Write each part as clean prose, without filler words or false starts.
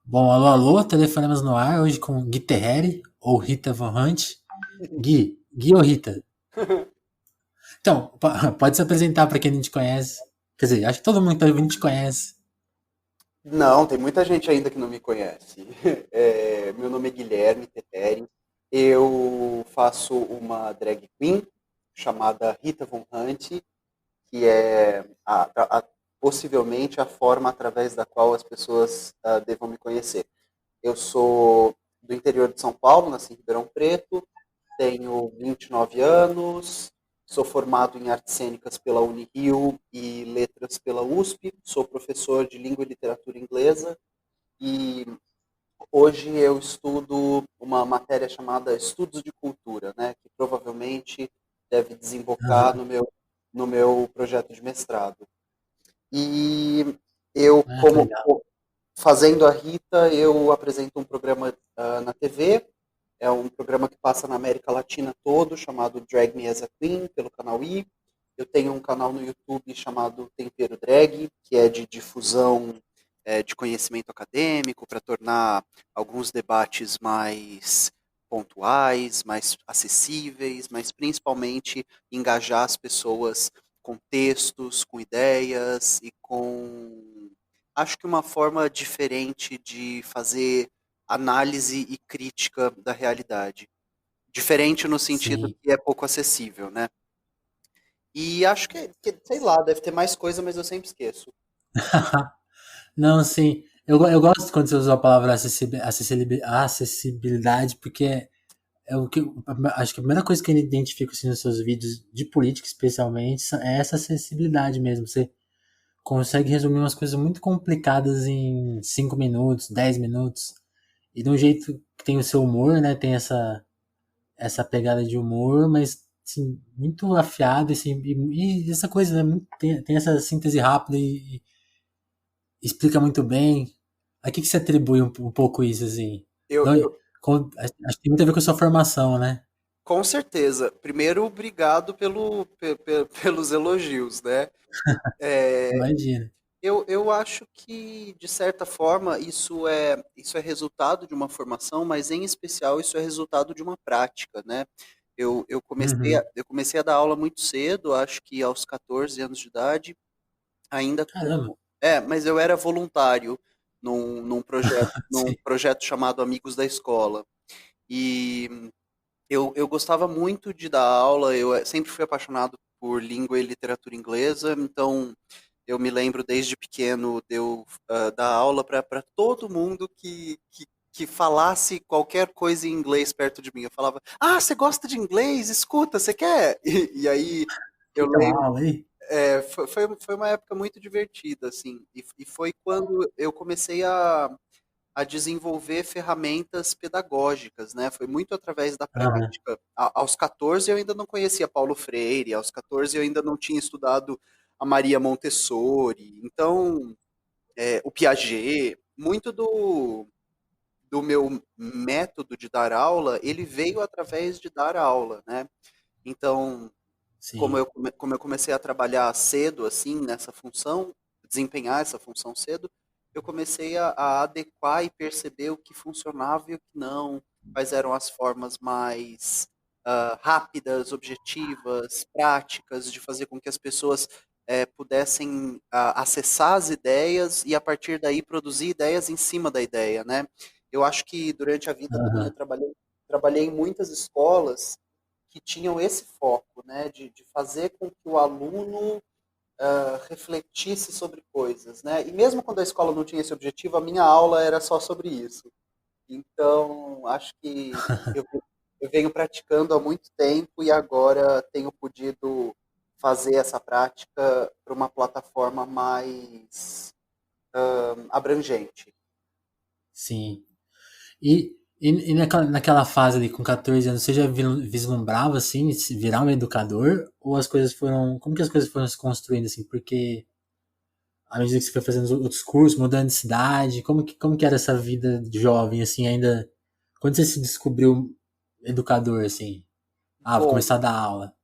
Bom, alô, alô, telefonemos no ar, hoje com Gui Terreri, ou Rita Von Hunt. Gui ou Rita? Então, pode se apresentar para quem não te conhece. Quer dizer, acho que todo mundo que tá ouvindo te conhece. Não, tem muita gente ainda que não me conhece. Meu nome é Guilherme Teteri. Eu faço uma drag queen chamada Rita Von Hunt, que é possivelmente a forma através da qual as pessoas devam me conhecer. Eu sou do interior de São Paulo, nasci em Ribeirão Preto, tenho 29 anos, sou formado em artes cênicas pela Unirio e letras pela USP, sou professor de língua e literatura inglesa e hoje eu estudo uma matéria chamada Estudos de Cultura, né, que provavelmente deve desembocar Aham. no meu projeto de mestrado. E eu, Ah, que como legal. fazendo a Rita, eu apresento um programa na TV. É um programa que passa na América Latina todo, chamado Drag Me as a Queen, pelo canal I. Eu tenho um canal no YouTube chamado Tempero Drag, que é de difusão de conhecimento acadêmico, para tornar alguns debates mais pontuais, mais acessíveis, mas principalmente engajar as pessoas com textos, com ideias e com, acho que uma forma diferente de fazer análise e crítica da realidade. Diferente no sentido Sim. que é pouco acessível, né? E acho sei lá, deve ter mais coisa, mas eu sempre esqueço. Não, sim. Eu gosto quando você usa a palavra acessibilidade, porque é o que acho que a primeira coisa que eu identifico assim, nos seus vídeos de política, especialmente, é essa acessibilidade mesmo. Você consegue resumir umas coisas muito complicadas em 5 minutos, 10 minutos. E de um jeito que tem o seu humor, né? Tem essa pegada de humor, mas assim, muito afiado, assim, e essa coisa, né? Tem essa síntese rápida e explica muito bem. A que você atribui um pouco isso, assim? Eu, Não, eu, acho que tem muito a ver com a sua formação, né? com certeza. Primeiro, obrigado pelos elogios, né? É, Imagina. eu acho que, de certa forma, isso é resultado de uma formação, mas em especial isso é resultado de uma prática, né? Uhum. Eu comecei a dar aula muito cedo, acho que aos 14 anos de idade, ainda Caramba. mas eu era voluntário num Sim. projeto chamado Amigos da Escola. E eu gostava muito de dar aula, sempre fui apaixonado por língua e literatura inglesa, então eu me lembro desde pequeno de eu dar aula para todo mundo que falasse qualquer coisa em inglês perto de mim. Eu falava, ah, você gosta de inglês? Escuta, você quer? E aí eu Que tal lembro, aula aí? foi uma época muito divertida, assim, e foi quando eu comecei a desenvolver ferramentas pedagógicas, né? Foi muito através da Aham. prática. Aos 14 eu ainda não conhecia Paulo Freire, aos 14 eu ainda não tinha estudado a Maria Montessori, então o Piaget, muito do meu método de dar aula, ele veio através de dar aula, né? Então, Sim. como eu comecei a trabalhar cedo, assim, nessa função, desempenhar essa função cedo, eu comecei a adequar e perceber o que funcionava e o que não, quais eram as formas mais rápidas, objetivas, práticas, de fazer com que as pessoas pudessem acessar as ideias e, a partir daí, produzir ideias em cima da ideia, né? Eu acho que durante a vida também Aham. trabalhei em muitas escolas que tinham esse foco, né, de fazer com que o aluno refletisse sobre coisas, né? E mesmo quando a escola não tinha esse objetivo, a minha aula era só sobre isso. Então, acho que eu, eu venho praticando há muito tempo e agora tenho podido fazer essa prática para uma plataforma mais abrangente. Sim. E naquela fase ali, com 14 anos, você já vislumbrava, assim, se virar um educador? Ou as coisas foram. Como que as coisas foram se construindo, assim? Porque à medida que você foi fazendo os outros cursos, mudando de cidade, como que era essa vida de jovem, assim, ainda. Quando você se descobriu educador, assim? Ah, vou Bom, começar a dar aula.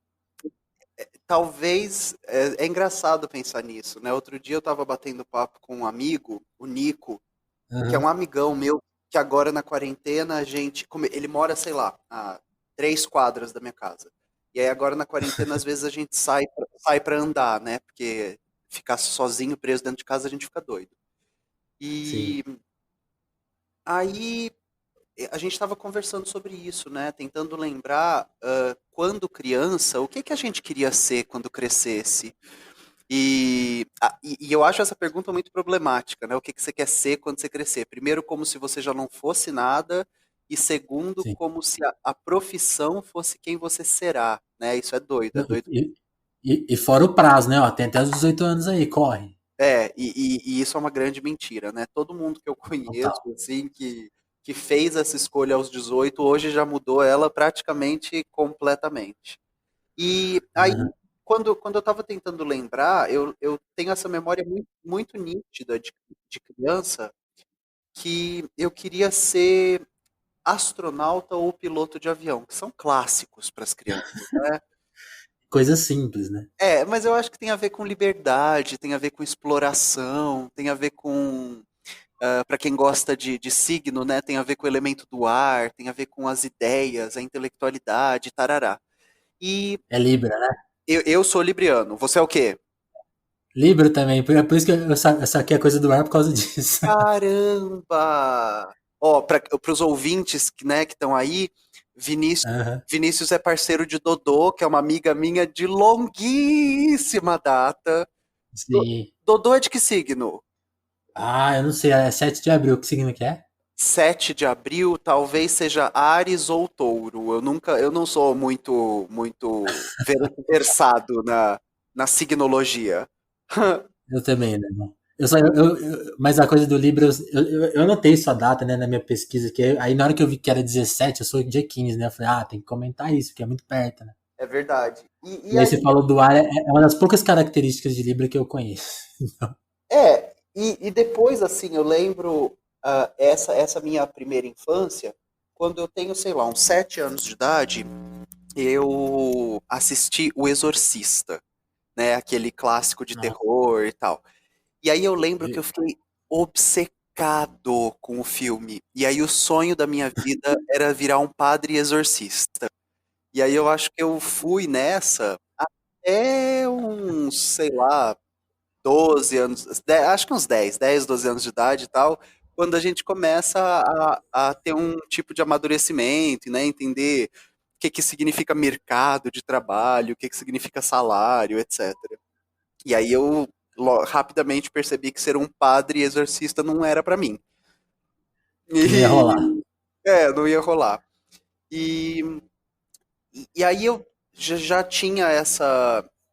talvez é engraçado pensar nisso, né? Outro dia eu estava batendo papo com um amigo, o Nico, que é Aham. um amigão meu, que agora na quarentena a gente. Ele mora, sei lá, a 3 quadras da minha casa. E aí agora na quarentena, às vezes a gente sai pra andar, né? Porque ficar sozinho, preso dentro de casa, a gente fica doido. Sim. E aí a gente estava conversando sobre isso, né? Tentando lembrar, quando criança, o que que a gente queria ser quando crescesse. E eu acho essa pergunta muito problemática, né? O que que você quer ser quando você crescer? Primeiro, como se você já não fosse nada, e segundo, Sim. como se a profissão fosse quem você será, né? Isso é doido, é Não, doido. e fora o prazo, né? Ó, tem até os 18 anos aí, corre. E isso é uma grande mentira, né? Todo mundo que eu Total. conheço, assim, que fez essa escolha aos 18, hoje já mudou ela praticamente completamente. E aí, Aham. quando eu estava tentando lembrar, eu tenho essa memória muito, muito nítida de criança, que eu queria ser astronauta ou piloto de avião, que são clássicos para as crianças, né? Coisa simples, né? Mas eu acho que tem a ver com liberdade, tem a ver com exploração, tem a ver com, para quem gosta de signo, né? Tem a ver com o elemento do ar, tem a ver com as ideias, a intelectualidade, tarará. E É Libra, né? eu sou libriano. Você é o quê? Libra também. É por isso que eu saquei a coisa do ar por causa disso. Caramba! Ó, para os ouvintes que estão aí, Vinícius, Aham. Vinícius é parceiro de Dodô, que é uma amiga minha de longuíssima data. Sim. Dodô é de que signo? Ah, eu não sei. É 7 de abril. Que signo que é? 7 de abril, talvez seja Áries ou Touro. Eu não sou muito versado na signologia. Eu também, né, irmão? Mas a coisa do Libra, eu anotei sua data, né, na minha pesquisa, que aí na hora que eu vi que era 17, eu sou dia 15, né? Eu falei, tem que comentar isso, que é muito perto, né? É verdade. E E aí aí, você falou do ar, é uma das poucas características de Libra que eu conheço. e depois, assim, eu lembro, essa minha primeira infância, quando eu tenho, sei lá, uns 7 anos de idade, eu assisti O Exorcista, né? Aquele clássico de Nossa, terror e tal. E aí eu lembro que eu- eu fiquei obcecado com o filme. E aí o sonho da minha vida era virar um padre exorcista. E aí eu acho que eu fui nessa até uns, sei lá, 12 anos, acho que uns 12 anos de idade e tal, quando a gente começa a ter um tipo de amadurecimento, né, entender o que que significa mercado de trabalho, o que que significa salário, etc. E aí eu rapidamente percebi que ser um padre exorcista não era para mim. que não ia rolar. Não ia rolar. E, e aí eu já tinha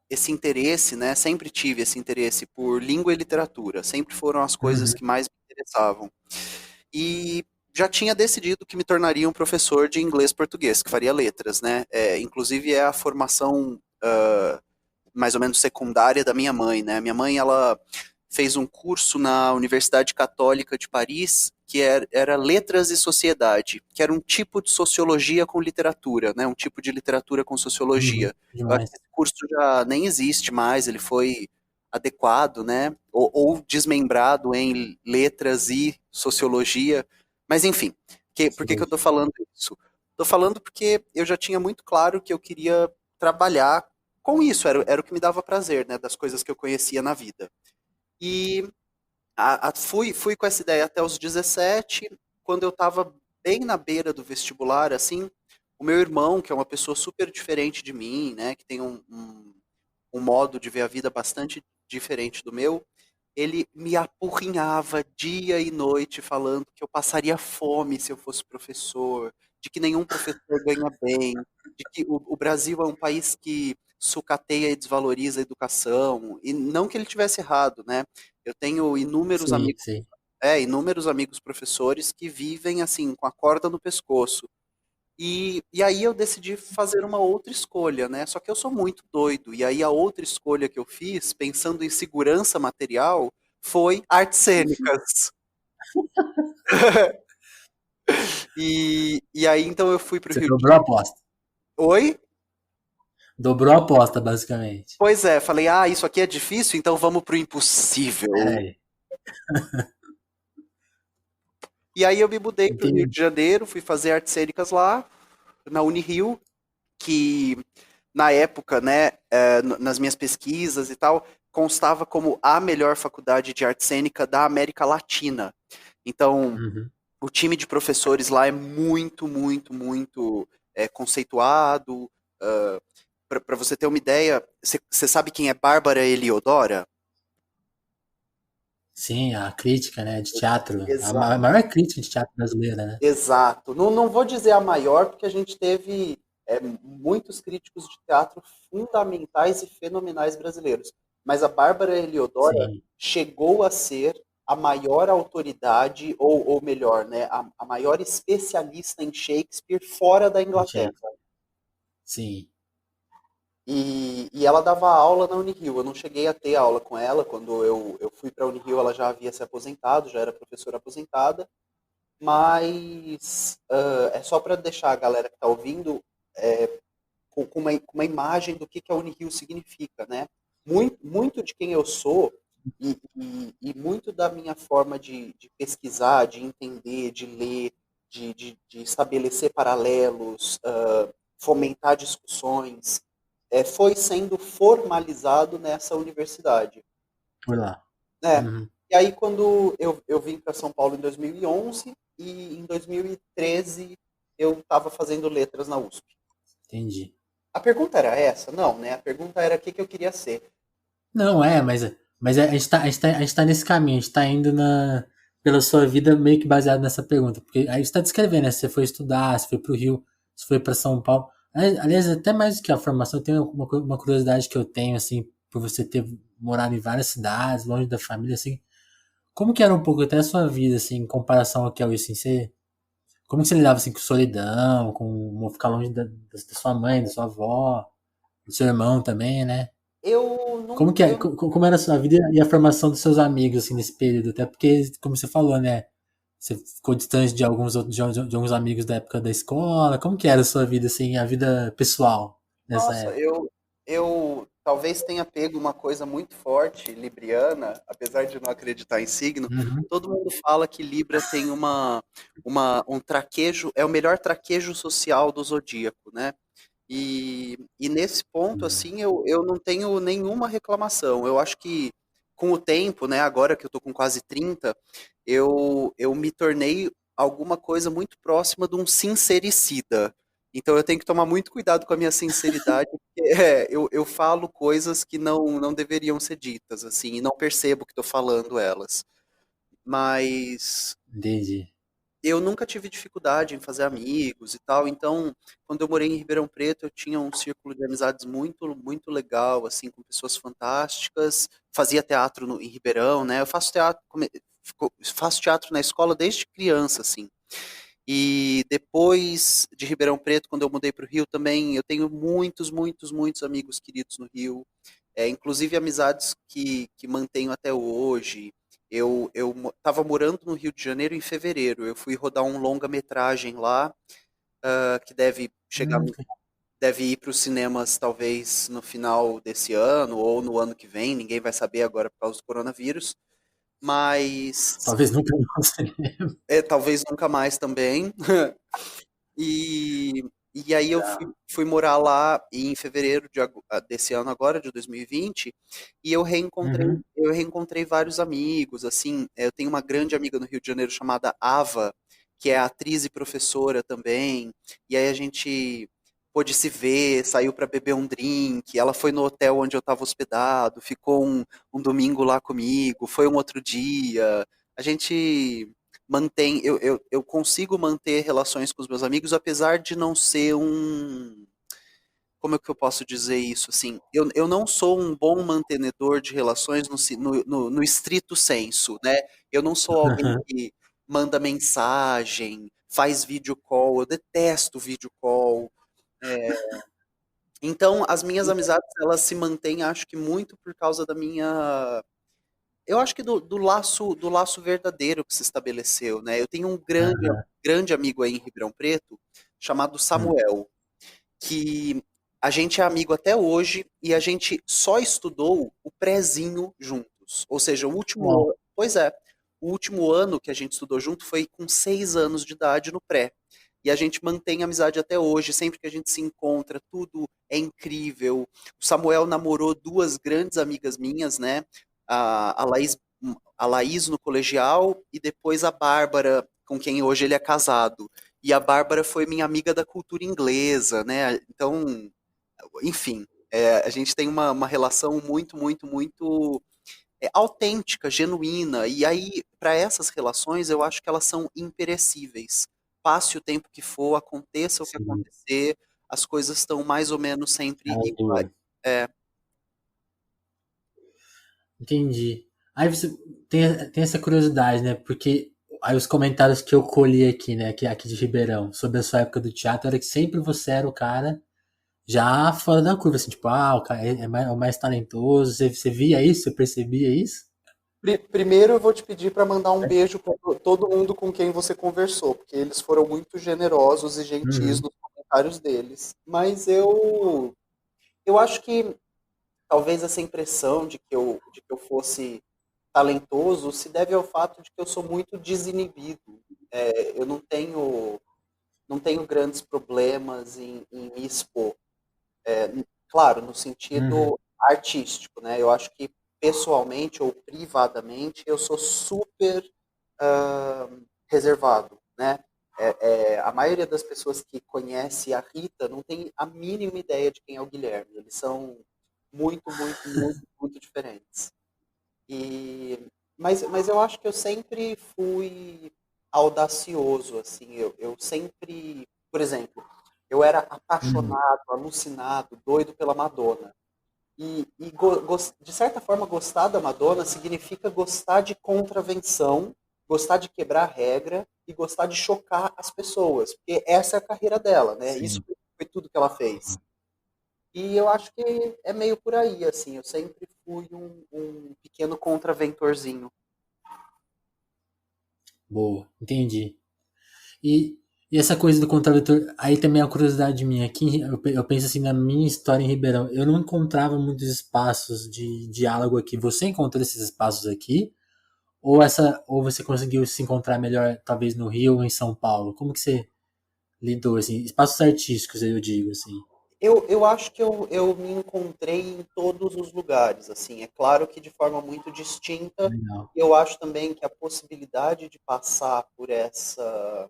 esse interesse, né? Sempre tive esse interesse por língua e literatura. Sempre foram as coisas Uhum. que mais me interessavam. E já tinha decidido que me tornaria um professor de inglês e português, que faria letras, né? Inclusive é a formação mais ou menos secundária da minha mãe, né? Minha mãe, ela fez um curso na Universidade Católica de Paris, que era Letras e Sociedade, que era um tipo de sociologia com literatura, né? Um tipo de literatura com Uhum. sociologia. Eu acho que Demais. esse curso já nem existe mais, ele foi adequado, né? Ou desmembrado em letras e sociologia. Mas enfim, por que eu estou Sociologia. falando isso? Estou falando porque eu já tinha muito claro que eu queria trabalhar com isso, era o que me dava prazer, né? Das coisas que eu conhecia na vida. E fui com essa ideia até os 17, quando eu estava bem na beira do vestibular, assim, o meu irmão, que é uma pessoa super diferente de mim, né, que tem um modo de ver a vida bastante diferente do meu, ele me apurrinhava dia e noite falando que eu passaria fome se eu fosse professor, de que nenhum professor ganha bem, de que o Brasil é um país que sucateia e desvaloriza a educação, e não que ele tivesse errado, né? Eu tenho Sim, sim. inúmeros amigos professores que vivem assim, com a corda no pescoço. E aí eu decidi fazer uma outra escolha, né? Só que eu sou muito doido. E aí a outra escolha que eu fiz, pensando em segurança material, foi artes cênicas. E aí então eu fui para o Você Rio dobrou a de... aposta. Oi? Dobrou a aposta, basicamente. Pois é, falei, isso aqui é difícil, então vamos pro impossível. É. E aí eu me mudei para o Rio Entendi. de Janeiro, fui fazer artes cênicas lá, na Unirio, que na época, né, nas minhas pesquisas e tal, constava como a melhor faculdade de arte cênica da América Latina. Então, Uhum. o time de professores lá é muito, muito, muito conceituado. Para você ter uma ideia, você sabe quem é Bárbara Eliodora? Sim, a crítica, né, de teatro, a Exato. maior crítica de teatro brasileira, né? Exato. Não, não vou dizer a maior, porque a gente teve muitos críticos de teatro fundamentais e fenomenais brasileiros. Mas a Bárbara Eliodora Sim, chegou a ser a maior autoridade, ou melhor, né, a maior especialista em Shakespeare fora da Inglaterra. achei. Sim. E ela dava aula na Unirio. Eu não cheguei a ter aula com ela. Quando eu fui para a Unirio, ela já havia se aposentado, já era professora aposentada. Mas é só para deixar a galera que está ouvindo com uma imagem do que a Unirio significa, né? Muito de quem eu sou e muito da minha forma de pesquisar, de entender, de ler, de estabelecer paralelos, fomentar discussões, foi sendo formalizado nessa universidade. Por lá. É. Uhum. E aí, quando eu vim para São Paulo em 2011 e em 2013 eu estava fazendo letras na USP. Entendi. A pergunta era essa? Não, né? A pergunta era o que eu queria ser. Não, mas a gente tá nesse caminho, a gente tá indo pela sua vida meio que baseado nessa pergunta. Porque aí você tá descrevendo, né? Você foi estudar, você foi pro Rio, você foi pra São Paulo. Aliás, até mais do que a formação, tem uma curiosidade que eu tenho, assim, por você ter morado em várias cidades, longe da família, assim. Como que era um pouco até a sua vida, assim, em comparação ao que é hoje, assim? Como que você lidava, assim, com solidão, com ficar longe da sua mãe, da sua avó, do seu irmão também, né? Eu não. Como que é, como era a sua vida e a formação dos seus amigos assim nesse período? Até porque, como você falou, né? Você ficou distante de alguns outros, de alguns amigos da época da escola. Como que era a sua vida assim, a vida pessoal nessa Nossa, época? eu talvez tenha pego uma coisa muito forte, libriana, apesar de não acreditar em signo. Uhum. Todo mundo fala que Libra tem um traquejo, é o melhor traquejo social do zodíaco, né? E nesse ponto, Uhum. assim, eu não tenho nenhuma reclamação. Eu acho que com o tempo, né, agora que eu tô com quase 30, eu me tornei alguma coisa muito próxima de um sincericida. Então eu tenho que tomar muito cuidado com a minha sinceridade, porque eu falo coisas que não deveriam ser ditas, assim, e não percebo que estou falando elas. Mas Entendi. eu nunca tive dificuldade em fazer amigos e tal, então, quando eu morei em Ribeirão Preto, eu tinha um círculo de amizades muito, muito legal, assim, com pessoas fantásticas. Fazia teatro em Ribeirão, né? Eu faço teatro, faço teatro na escola desde criança, assim. E depois de Ribeirão Preto, quando eu mudei para o Rio também, eu tenho muitos, muitos, muitos amigos queridos no Rio, inclusive amizades que mantenho até hoje. Eu estava morando no Rio de Janeiro em fevereiro. Eu fui rodar um longa-metragem lá, que deve chegar, Hum, deve ir para os cinemas talvez no final desse ano ou no ano que vem. Ninguém vai saber agora por causa do coronavírus. Mas talvez nunca você. talvez nunca mais também. E, e aí eu fui morar lá em fevereiro desse ano agora, de 2020, e Uhum. eu reencontrei vários amigos, assim, eu tenho uma grande amiga no Rio de Janeiro chamada Ava, que é atriz e professora também, e aí a gente pôde se ver, saiu para beber um drink, ela foi no hotel onde eu estava hospedado, ficou um domingo lá comigo, foi um outro dia, a gente eu consigo manter relações com os meus amigos, apesar de não ser como é que eu posso dizer isso, assim, eu não sou um bom mantenedor de relações no estrito senso, né, eu não sou alguém que manda mensagem, faz vídeo call, eu detesto vídeo call, então as minhas amizades, elas se mantêm, acho que muito por causa da minha eu acho que do laço verdadeiro que se estabeleceu, né? Eu tenho um Aham. grande amigo aí em Ribeirão Preto, chamado Hum. Samuel, que a gente é amigo até hoje e a gente só estudou o prezinho juntos. Ou seja, o último Uau. ano, pois é, o último ano que a gente estudou junto foi com 6 anos de idade no pré. E a gente mantém amizade até hoje, sempre que a gente se encontra, tudo é incrível. O Samuel namorou duas grandes amigas minhas, né? A Laís, a Laís no colegial e depois a Bárbara, com quem hoje ele é casado. E a Bárbara foi minha amiga da cultura inglesa, né? Então, enfim, a gente tem uma relação muito autêntica, genuína. E aí, para essas relações, eu acho que elas são imperecíveis. Passe o tempo que for, aconteça o que Sim, acontecer, as coisas estão mais ou menos sempre aí iguais. dura. É, Entendi. Aí você tem essa curiosidade, né? Porque aí os comentários que eu colhi aqui, né, aqui de Ribeirão, sobre a sua época do teatro, era que sempre você era o cara já fora da curva, assim, tipo, o cara é o mais talentoso. Você via isso? Você percebia isso? Primeiro eu vou te pedir para mandar um beijo para todo mundo com quem você conversou, porque eles foram muito generosos e gentis Uhum. nos comentários deles. Mas eu acho que talvez essa impressão de que eu fosse talentoso se deve ao fato de que eu sou muito desinibido. Eu não tenho grandes problemas em me expor. Claro, no Uhum. sentido artístico, né? Eu acho que pessoalmente ou privadamente eu sou super ah, reservado, né? A maioria das pessoas que conhece a Rita não tem a mínima ideia de quem é o Guilherme. Eles são muito diferentes. E, mas eu acho que eu sempre fui audacioso, assim. Eu sempre, por exemplo, eu era Uhum. apaixonado, alucinado, doido pela Madonna. E de certa forma, gostar da Madonna significa gostar de contravenção, gostar de quebrar regra e gostar de chocar as pessoas, porque essa é a carreira dela, né? Isso Sim. foi tudo que ela fez. E eu acho que é meio por aí, assim. Eu sempre fui um pequeno contraventorzinho. Boa, entendi. E, e essa coisa do contraventor, aí também é uma curiosidade minha. Aqui eu penso assim na minha história em Ribeirão. Eu não encontrava muitos espaços de diálogo aqui. Você encontrou esses espaços aqui? Ou você conseguiu se encontrar melhor, talvez no Rio ou em São Paulo? Como que você lidou, assim? Espaços artísticos, eu digo, assim. Eu acho que eu me encontrei em todos os lugares, assim. É claro que de forma muito distinta. Legal. Eu acho também que a possibilidade de passar por essa,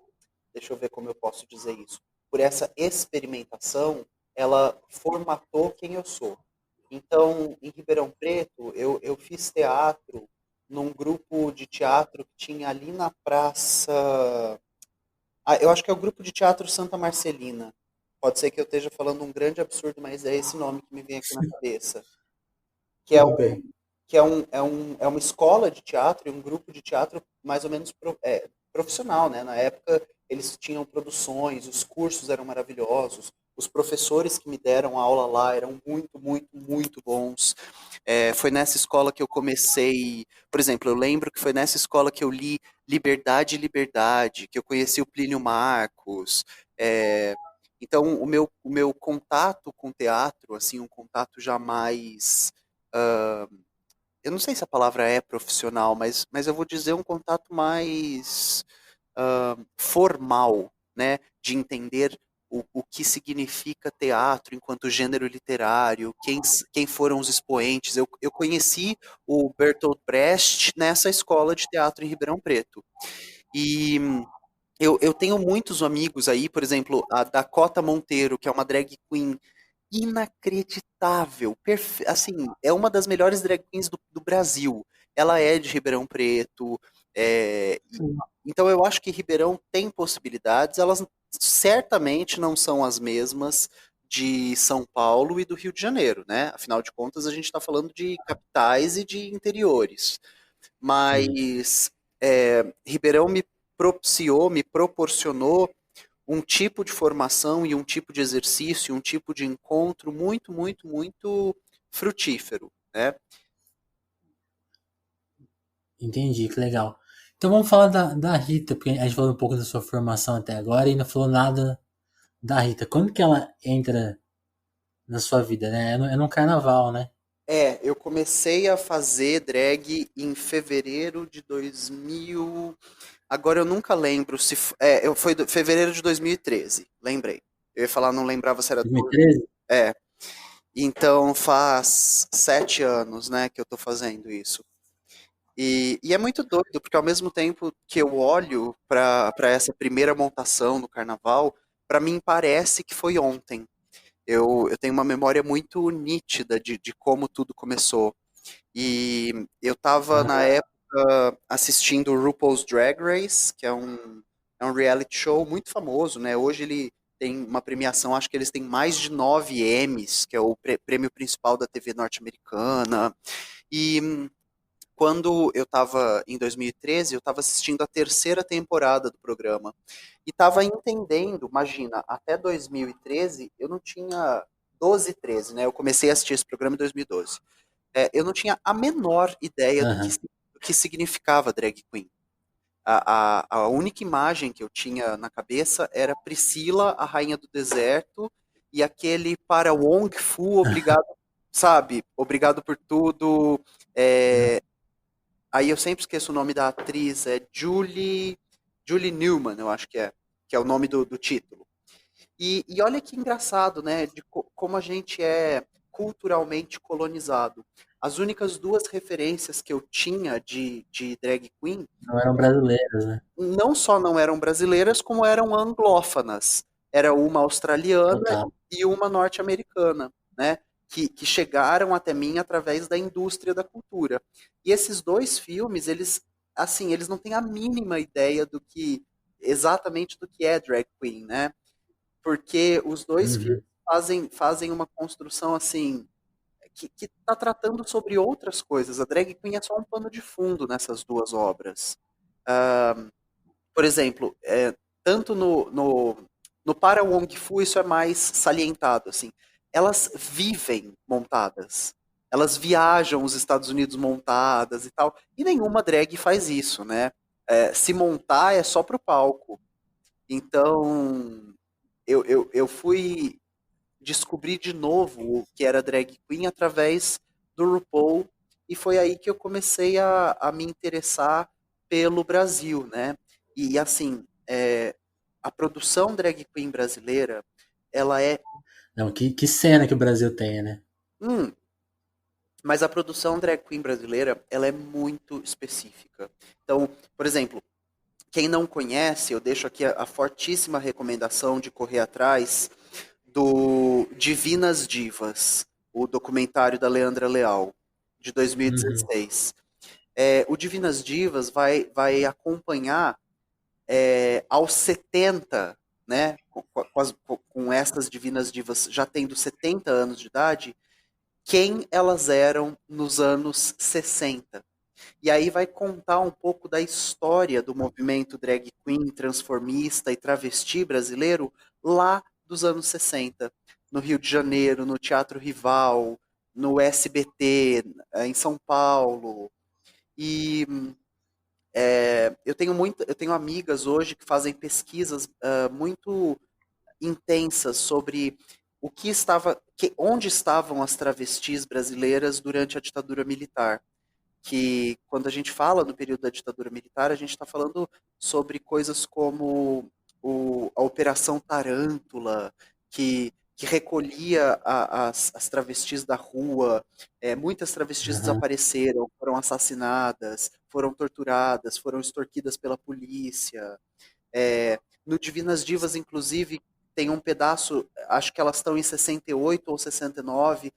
deixa eu ver como eu posso dizer isso, por essa experimentação, ela formatou quem eu sou. Então, em Ribeirão Preto, eu fiz teatro num grupo de teatro que tinha ali na praça. Eu acho que é o grupo de teatro Santa Marcelina. Pode ser que eu esteja falando um grande absurdo, mas é esse nome que me vem aqui na cabeça. Que é, Tudo um, bem. é uma escola de teatro e um grupo de teatro mais ou menos profissional, né? Na época eles tinham produções, os cursos eram maravilhosos, os professores que me deram aula lá eram muito bons. Foi nessa escola que eu comecei, por exemplo, eu lembro que foi nessa escola que eu li Liberdade e Liberdade, que eu conheci o Plínio Marcos. É, então, o meu contato com teatro, assim, um contato jamais eu não sei se a palavra é profissional, mas eu vou dizer um contato mais formal, né, de entender o que significa teatro enquanto gênero literário, quem foram os expoentes. Eu conheci o Bertolt Brecht nessa escola de teatro em Ribeirão Preto. E eu tenho muitos amigos aí, por exemplo, a Dakota Monteiro, que é uma drag queen inacreditável, assim, é uma das melhores drag queens do Brasil. Ela é de Ribeirão Preto, Sim. então eu acho que Ribeirão tem possibilidades, elas certamente não são as mesmas de São Paulo e do Rio de Janeiro, né? Afinal de contas, a gente está falando de capitais e de interiores. Sim. Mas Ribeirão me proporcionou um tipo de formação e um tipo de exercício, um tipo de encontro muito frutífero, né? Entendi, que legal. Então vamos falar da Rita, porque a gente falou um pouco da sua formação até agora e não falou nada da Rita. Quando que ela entra na sua vida, né? É no carnaval, né? Eu comecei a fazer drag em fevereiro de 2000. Agora eu nunca lembro se. Foi fevereiro de 2013, lembrei. Eu ia falar, não lembrava se era. 2013? É, então faz 7 anos, né, que eu tô fazendo isso. E é muito doido, porque ao mesmo tempo que eu olho para essa primeira montação no carnaval, para mim parece que foi ontem. Eu tenho uma memória muito nítida de como tudo começou. E eu tava na Aham. época assistindo o RuPaul's Drag Race, que é um reality show muito famoso, né? Hoje ele tem uma premiação, acho que eles têm mais de 9 Emmys, que é o prêmio principal da TV norte-americana. E quando eu estava em 2013, eu estava assistindo a terceira temporada do programa e estava entendendo, imagina, até 2013 eu não tinha 12, 13, né? Eu comecei a assistir esse programa em 2012. Eu não tinha a menor ideia Aham. do que significava drag queen. A única imagem que eu tinha na cabeça era Priscila, a rainha do deserto, e aquele para Wong Fu, obrigado, sabe? Obrigado por tudo. É, Aí eu sempre esqueço o nome da atriz, é Julie Newman, eu acho que é o nome do título. E olha que engraçado, né, de como a gente é culturalmente colonizado. As únicas duas referências que eu tinha de drag queen Não eram brasileiras, né? não só não eram brasileiras, como eram anglófonas. Era uma australiana Total. e uma norte-americana, né? Que chegaram até mim através da indústria da cultura. E esses dois filmes, eles não têm a mínima ideia do que exatamente do que é drag queen, né? Porque os dois filmes Uhum. fazem uma construção assim que está tratando sobre outras coisas. A drag queen é só um pano de fundo nessas duas obras. Por exemplo, tanto no Para Wong Fu isso é mais salientado, assim. Elas vivem montadas. Elas viajam os Estados Unidos montadas e tal. E nenhuma drag faz isso, né? Se montar é só pro palco. Então, eu fui descobrir de novo o que era drag queen através do RuPaul, e foi aí que eu comecei a me interessar pelo Brasil, né? E assim, a produção drag queen brasileira, ela é. Não, que cena que o Brasil tem, né? Hum, mas a produção drag queen brasileira, ela é muito específica. Então, por exemplo, quem não conhece, eu deixo aqui a fortíssima recomendação de correr atrás do Divinas Divas, o documentário da Leandra Leal, de Uhum. 2016. O Divinas Divas vai acompanhar aos 70, né, com essas Divinas Divas já tendo 70 anos de idade, quem elas eram nos anos 60. E aí vai contar um pouco da história do movimento drag queen, transformista e travesti brasileiro lá dos anos 60, no Rio de Janeiro, no Teatro Rival, no SBT, em São Paulo. E eu tenho amigas hoje que fazem pesquisas muito intensas sobre onde estavam as travestis brasileiras durante a ditadura militar, que quando a gente fala no período da ditadura militar, a gente está falando sobre coisas como a Operação Tarântula, que recolhia as travestis da rua. Muitas travestis Aham. desapareceram, foram assassinadas, foram torturadas, foram extorquidas pela polícia. No Divinas Divas, inclusive, tem um pedaço, acho que elas estão em 68 ou 69,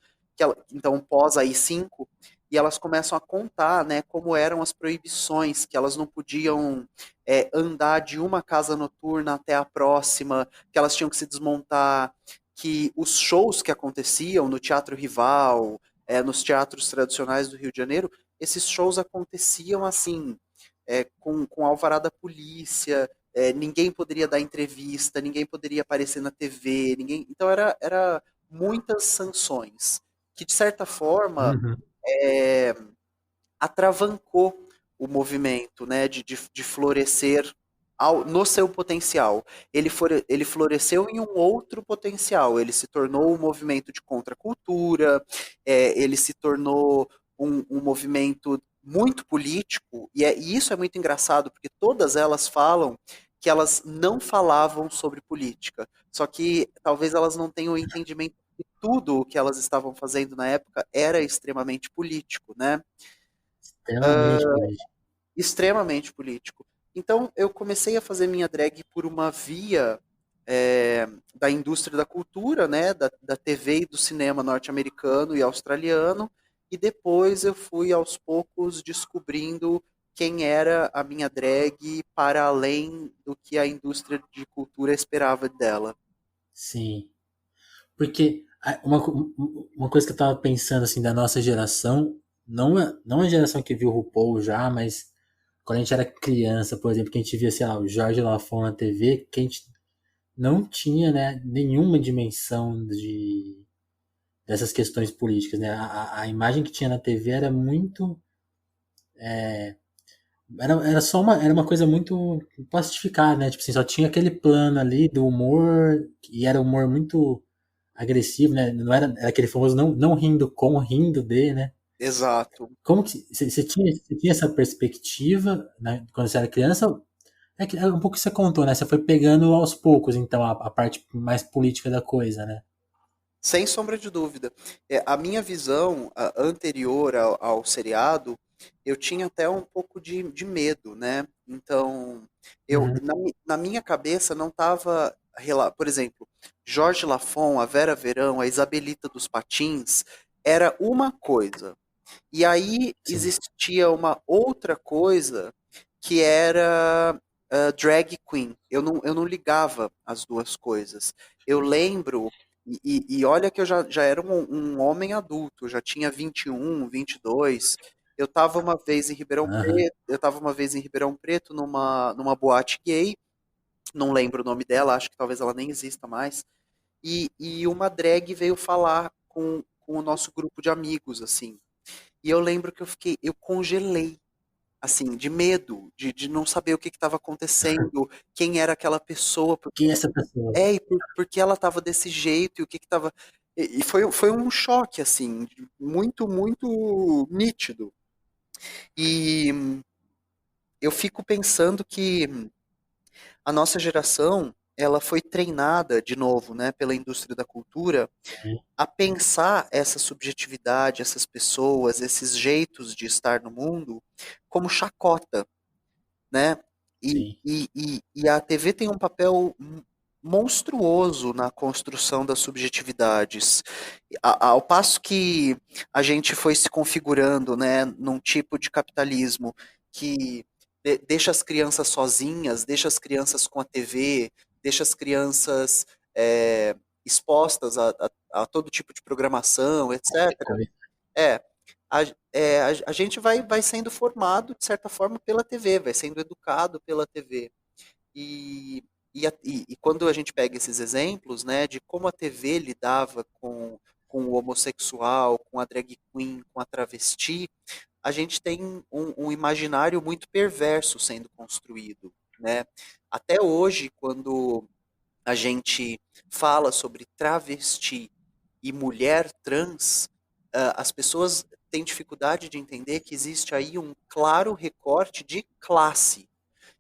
então pós AI-5, e elas começam a contar, né, como eram as proibições, que elas não podiam andar de uma casa noturna até a próxima, que elas tinham que se desmontar, que os shows que aconteciam no Teatro Rival, nos teatros tradicionais do Rio de Janeiro, esses shows aconteciam assim, com alvará da polícia, ninguém poderia dar entrevista, ninguém poderia aparecer na TV, ninguém. Então era muitas sanções que de certa forma Uhum. atravancou o movimento, né, de florescer. no seu potencial. Ele floresceu em um outro potencial. Ele se tornou um movimento de contracultura, ele se tornou um movimento muito político, e isso é muito engraçado, porque todas elas falam que elas não falavam sobre política. Só que talvez elas não tenham o entendimento que tudo o que elas estavam fazendo na época era extremamente político, né? Extremamente político. Extremamente político. Então eu comecei a fazer minha drag por uma via da indústria da cultura, né, da TV e do cinema norte-americano e australiano, e depois eu fui aos poucos descobrindo quem era a minha drag para além do que a indústria de cultura esperava dela. Sim. Porque uma coisa que eu tava pensando assim da nossa geração, não a geração que viu o RuPaul já, mas quando a gente era criança, por exemplo, que a gente via, sei lá, o Jorge Lafon na TV, que a gente não tinha, né, nenhuma dimensão dessas questões políticas, né? A imagem que tinha na TV era muito era só era uma coisa muito plastificada, né? Tipo assim, só tinha aquele plano ali do humor, e era um humor muito agressivo, né? Não era aquele famoso não rindo com, rindo de, né? Exato. Como que você tinha essa perspectiva, né, quando você era criança? É um pouco que você contou, né? Você foi pegando aos poucos, então, a parte mais política da coisa, né? Sem sombra de dúvida. A minha visão anterior ao seriado, eu tinha até um pouco de medo, né? Então, Uhum, na minha cabeça não estava, por exemplo, Jorge Lafon, a Vera Verão, a Isabelita dos Patins, era uma coisa. E aí sim. existia uma outra coisa que era drag queen. Eu não ligava as duas coisas. Eu lembro, e olha que eu já era um homem adulto, eu já tinha 21, 22. Aham, Eu estava uma vez em Ribeirão Preto numa boate gay, não lembro o nome dela, acho que talvez ela nem exista mais. E uma drag veio falar com o nosso grupo de amigos, assim. E eu lembro que eu congelei, assim, de medo, de não saber o que estava acontecendo, quem era aquela pessoa, quem é essa pessoa? por que ela estava desse jeito, e o que estava. E foi um choque, assim, muito, muito nítido. E eu fico pensando que a nossa geração, ela foi treinada, de novo, né, pela indústria da cultura, Sim, a pensar essa subjetividade, essas pessoas, esses jeitos de estar no mundo como chacota, né? sim. E a TV tem um papel monstruoso na construção das subjetividades. Ao passo que a gente foi se configurando, né, num tipo de capitalismo que deixa as crianças sozinhas, deixa as crianças com a TV, deixa as crianças expostas a todo tipo de programação, Qualquer etc. coisa. É, a gente vai sendo formado, de certa forma, pela TV, vai sendo educado pela TV. E, e quando a gente pega esses exemplos, né, de como a TV lidava com o homossexual, com a drag queen, com a travesti, a gente tem um imaginário muito perverso sendo construído, né? Até hoje, quando a gente fala sobre travesti e mulher trans, as pessoas têm dificuldade de entender que existe aí um claro recorte de classe.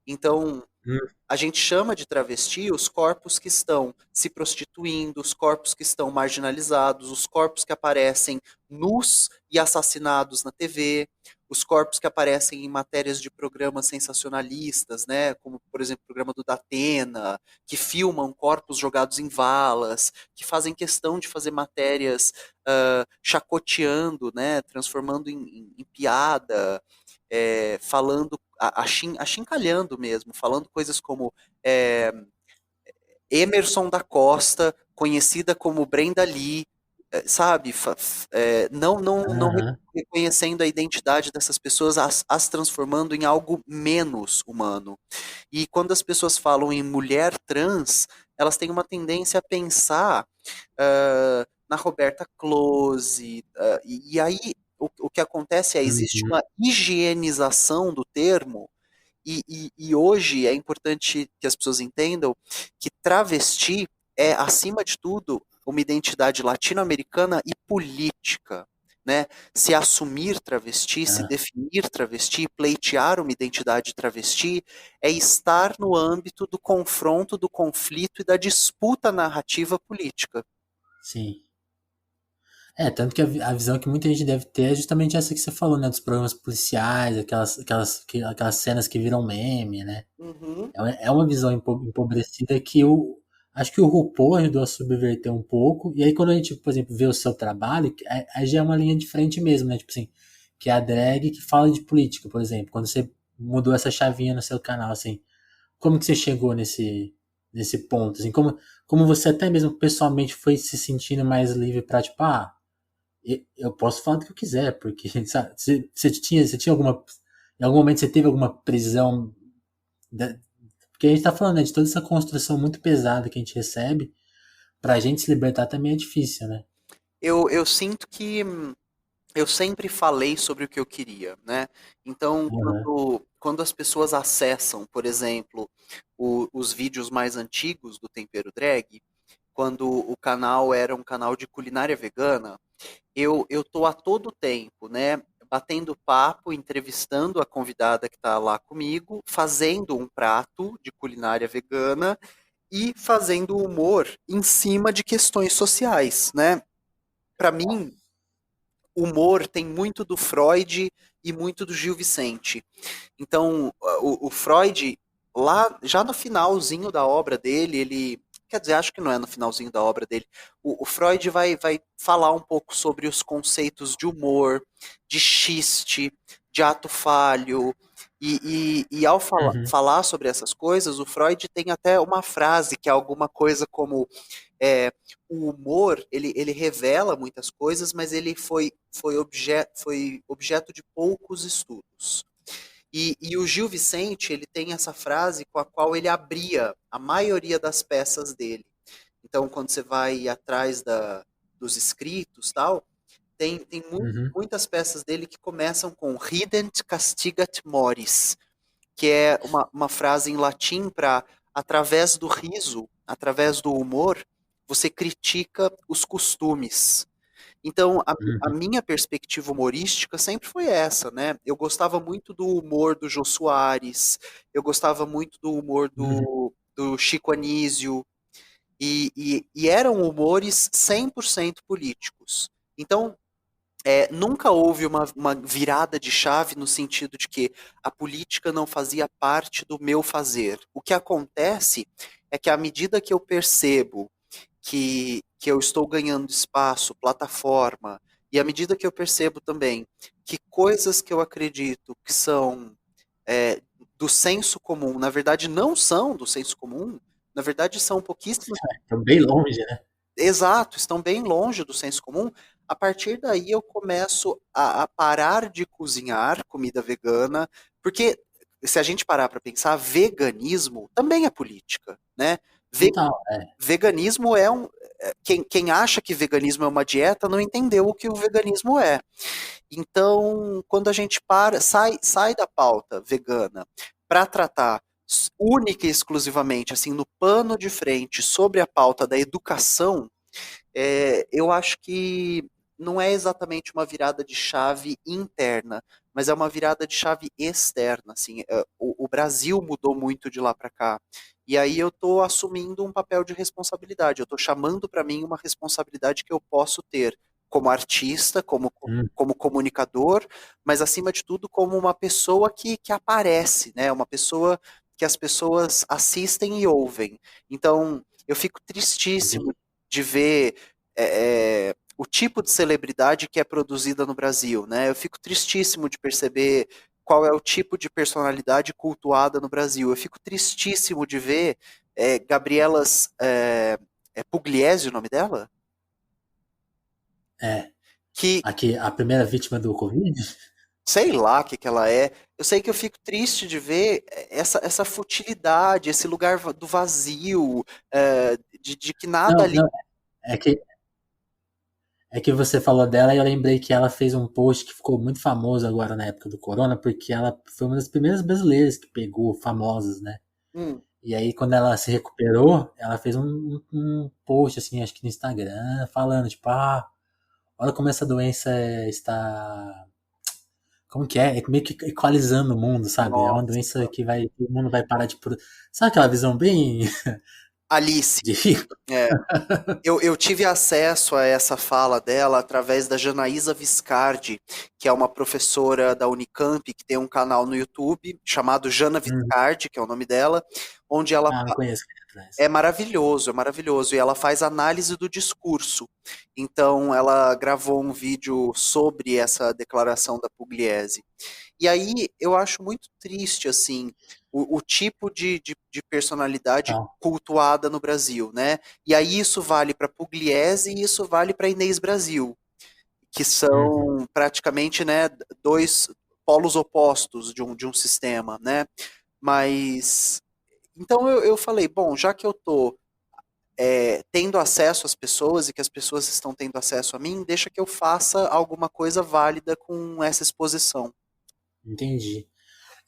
Então, Hum, a gente chama de travesti os corpos que estão se prostituindo, os corpos que estão marginalizados, os corpos que aparecem nus e assassinados na TV, os corpos que aparecem em matérias de programas sensacionalistas, né, como por exemplo o programa do Datena, que filmam corpos jogados em valas, que fazem questão de fazer matérias chacoteando, né, transformando em piada, falando, achincalhando mesmo, falando coisas como é, Emerson da Costa, conhecida como Brenda Lee, sabe? Não aham, reconhecendo a identidade dessas pessoas, as transformando em algo menos humano. E quando as pessoas falam em mulher trans, elas têm uma tendência a pensar na Roberta Close, e aí o que acontece é existe uhum, uma higienização do termo E hoje é importante que as pessoas entendam que travesti é, acima de tudo, uma identidade latino-americana e política, né? Se assumir travesti, se Ah, definir travesti, pleitear uma identidade travesti, é estar no âmbito do confronto, do conflito e da disputa narrativa política. sim. Tanto que a visão que muita gente deve ter é justamente essa que você falou, né? Dos programas policiais, aquelas cenas que viram meme, né? Uhum. É uma visão empobrecida que eu acho que o RuPaul ajudou a subverter um pouco. E aí, quando a gente, por exemplo, vê o seu trabalho, aí já é uma linha de frente mesmo, né? Tipo assim, que é a drag que fala de política, por exemplo. Quando você mudou essa chavinha no seu canal, assim, como que você chegou nesse ponto? Assim, como você até mesmo pessoalmente foi se sentindo mais livre pra, tipo, eu posso falar do que eu quiser, porque, sabe, você tinha alguma. Em algum momento você teve alguma prisão porque a gente tá falando, né, de toda essa construção muito pesada que a gente recebe, pra gente se libertar também é difícil, né? Eu sinto que eu sempre falei sobre o que eu queria, né? Então, Uhum. quando as pessoas acessam, por exemplo, os vídeos mais antigos do Tempero Drag, quando o canal era um canal de culinária vegana, eu tô a todo tempo, né? Batendo papo, entrevistando a convidada que está lá comigo, fazendo um prato de culinária vegana e fazendo humor em cima de questões sociais, né? Para mim, humor tem muito do Freud e muito do Gil Vicente. Então, o Freud, lá, já no finalzinho da obra dele, ele. Quer dizer, acho que não é no finalzinho da obra dele. O Freud vai falar um pouco sobre os conceitos de humor, de xiste, de ato falho. E ao Uhum. falar sobre essas coisas, o Freud tem até uma frase que é alguma coisa como é, o humor, ele revela muitas coisas, mas ele foi objeto de poucos estudos. E o Gil Vicente, ele tem essa frase com a qual ele abria a maioria das peças dele. Então, quando você vai atrás dos escritos, tal, tem Uhum. muitas peças dele que começam com rident castigat mores, que é uma frase em latim para, através do riso, através do humor, você critica os costumes. Então, a Uhum. minha perspectiva humorística sempre foi essa, né? Eu gostava muito do humor do Jô Soares, eu gostava muito do humor Uhum. do Chico Anísio, e eram humores 100% políticos. Então, nunca houve uma virada de chave no sentido de que a política não fazia parte do meu fazer. O que acontece é que à medida que eu percebo que eu estou ganhando espaço, plataforma, e à medida que eu percebo também que coisas que eu acredito que são é, do senso comum, na verdade não são do senso comum, na verdade são pouquíssimas. Tô bem longe, né? Exato, estão bem longe do senso comum. A partir daí eu começo a parar de cozinhar comida vegana, porque se a gente parar para pensar, veganismo também é política, né? Ve- Total. Veganismo é um. Quem acha que veganismo é uma dieta não entendeu o que o veganismo é. Então, quando a gente sai da pauta vegana para tratar única e exclusivamente, assim, no pano de frente sobre a pauta da educação, eu acho que não é exatamente uma virada de chave interna, mas é uma virada de chave externa. Assim, o Brasil mudou muito de lá para cá. E aí eu estou assumindo um papel de responsabilidade. Eu estou chamando para mim uma responsabilidade que eu posso ter como artista, Hum. como comunicador, mas acima de tudo como uma pessoa que aparece, né? Uma pessoa que as pessoas assistem e ouvem. Então, eu fico tristíssimo de ver o tipo de celebridade que é produzida no Brasil, né? Eu fico tristíssimo de perceber qual é o tipo de personalidade cultuada no Brasil. Eu fico tristíssimo de ver Gabrielas Pugliese, o nome dela? É. Que Aqui, a primeira vítima do Covid? sei lá o que, que ela é. Eu sei que eu fico triste de ver essa futilidade, esse lugar do vazio, de que nada Não, ali. não, é que É que você falou dela e eu lembrei que ela fez um post que ficou muito famoso agora na época do corona, porque ela foi uma das primeiras brasileiras que pegou famosas, né? Hum. E aí, quando ela se recuperou, ela fez um post, assim, acho que no Instagram, falando, tipo, olha como essa doença está. Como que é? É meio que equalizando o mundo, sabe? É uma Nossa. doença que vai. O mundo vai parar de. Sabe aquela visão bem Alice. de rico? É. Eu tive acesso a essa fala dela através da Janaísa Viscardi, que é uma professora da Unicamp, que tem um canal no YouTube chamado Jana Hum. Viscardi, que é o nome dela, onde ela Ah, não conheço quem é atrás. é maravilhoso, é maravilhoso. E ela faz análise do discurso. Então, ela gravou um vídeo sobre essa declaração da Pugliese. E aí eu acho muito triste, assim, o tipo de personalidade Então, cultuada no Brasil, né? E aí isso vale para Pugliese e isso vale para Inês Brasil, que uhum. são praticamente, né, dois polos opostos de um sistema, né? Mas então eu falei, bom, já que eu tô tendo acesso às pessoas e que as pessoas estão tendo acesso a mim, deixa que eu faça alguma coisa válida com essa exposição. Entendi.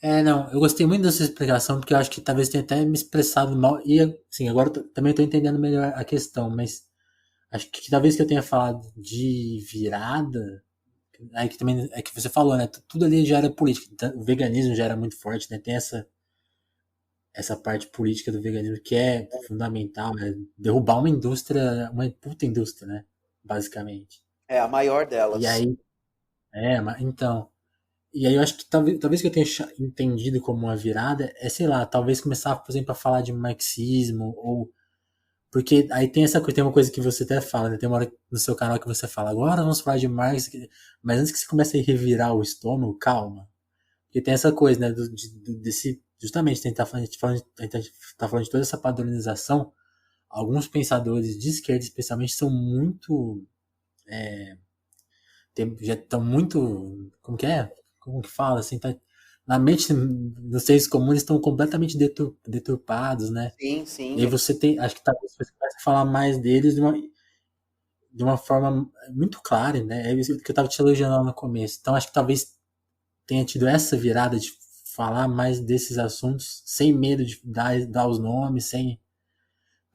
É, não, eu gostei muito dessa explicação, porque eu acho que talvez tenha até me expressado mal. E, assim, agora também estou entendendo melhor a questão, mas acho que talvez que eu tenha falado de virada, aí que também é que você falou, né? Tudo ali já era política. Então, o veganismo já era muito forte, né? Tem essa parte política do veganismo que é fundamental, né? Derrubar uma indústria, uma puta indústria, né? Basicamente. É a maior E delas. aí, então. E aí eu acho que talvez que eu tenha entendido como uma virada é, sei lá, talvez começar, por exemplo, a falar de marxismo, ou. Porque aí tem essa coisa, tem uma coisa que você até fala, né? Tem uma hora no seu canal que você fala, agora vamos falar de Marx, mas antes que você comece a revirar o estômago, calma. Porque tem essa coisa, né? Desse, justamente, a gente tá falando de toda essa padronização. Alguns pensadores de esquerda, especialmente, são muito. Já estão muito. Como que é? Como que fala? Assim, tá, na mente dos seres comuns estão completamente deturpados, né? Sim, E aí sim. você tem. Acho que talvez você comece a falar mais deles de uma forma muito clara, né? É isso que eu estava te elogiando lá no começo. Então acho que talvez tenha tido essa virada de falar mais desses assuntos sem medo de dar os nomes, sem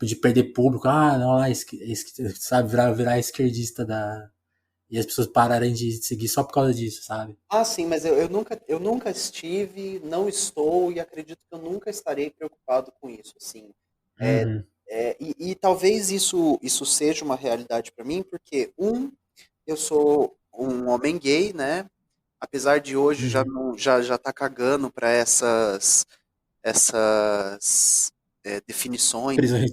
de perder público. Ah, não, lá, sabe, virar esquerdista e as pessoas pararem de seguir só por causa disso, sabe? Ah, sim, mas eu nunca estive, não estou e acredito que eu nunca estarei preocupado com isso, assim. É, Uhum, e talvez isso seja uma realidade para mim, porque, eu sou um homem gay, né? Apesar de hoje já uhum. não, já tá cagando para essas definições. Prisões.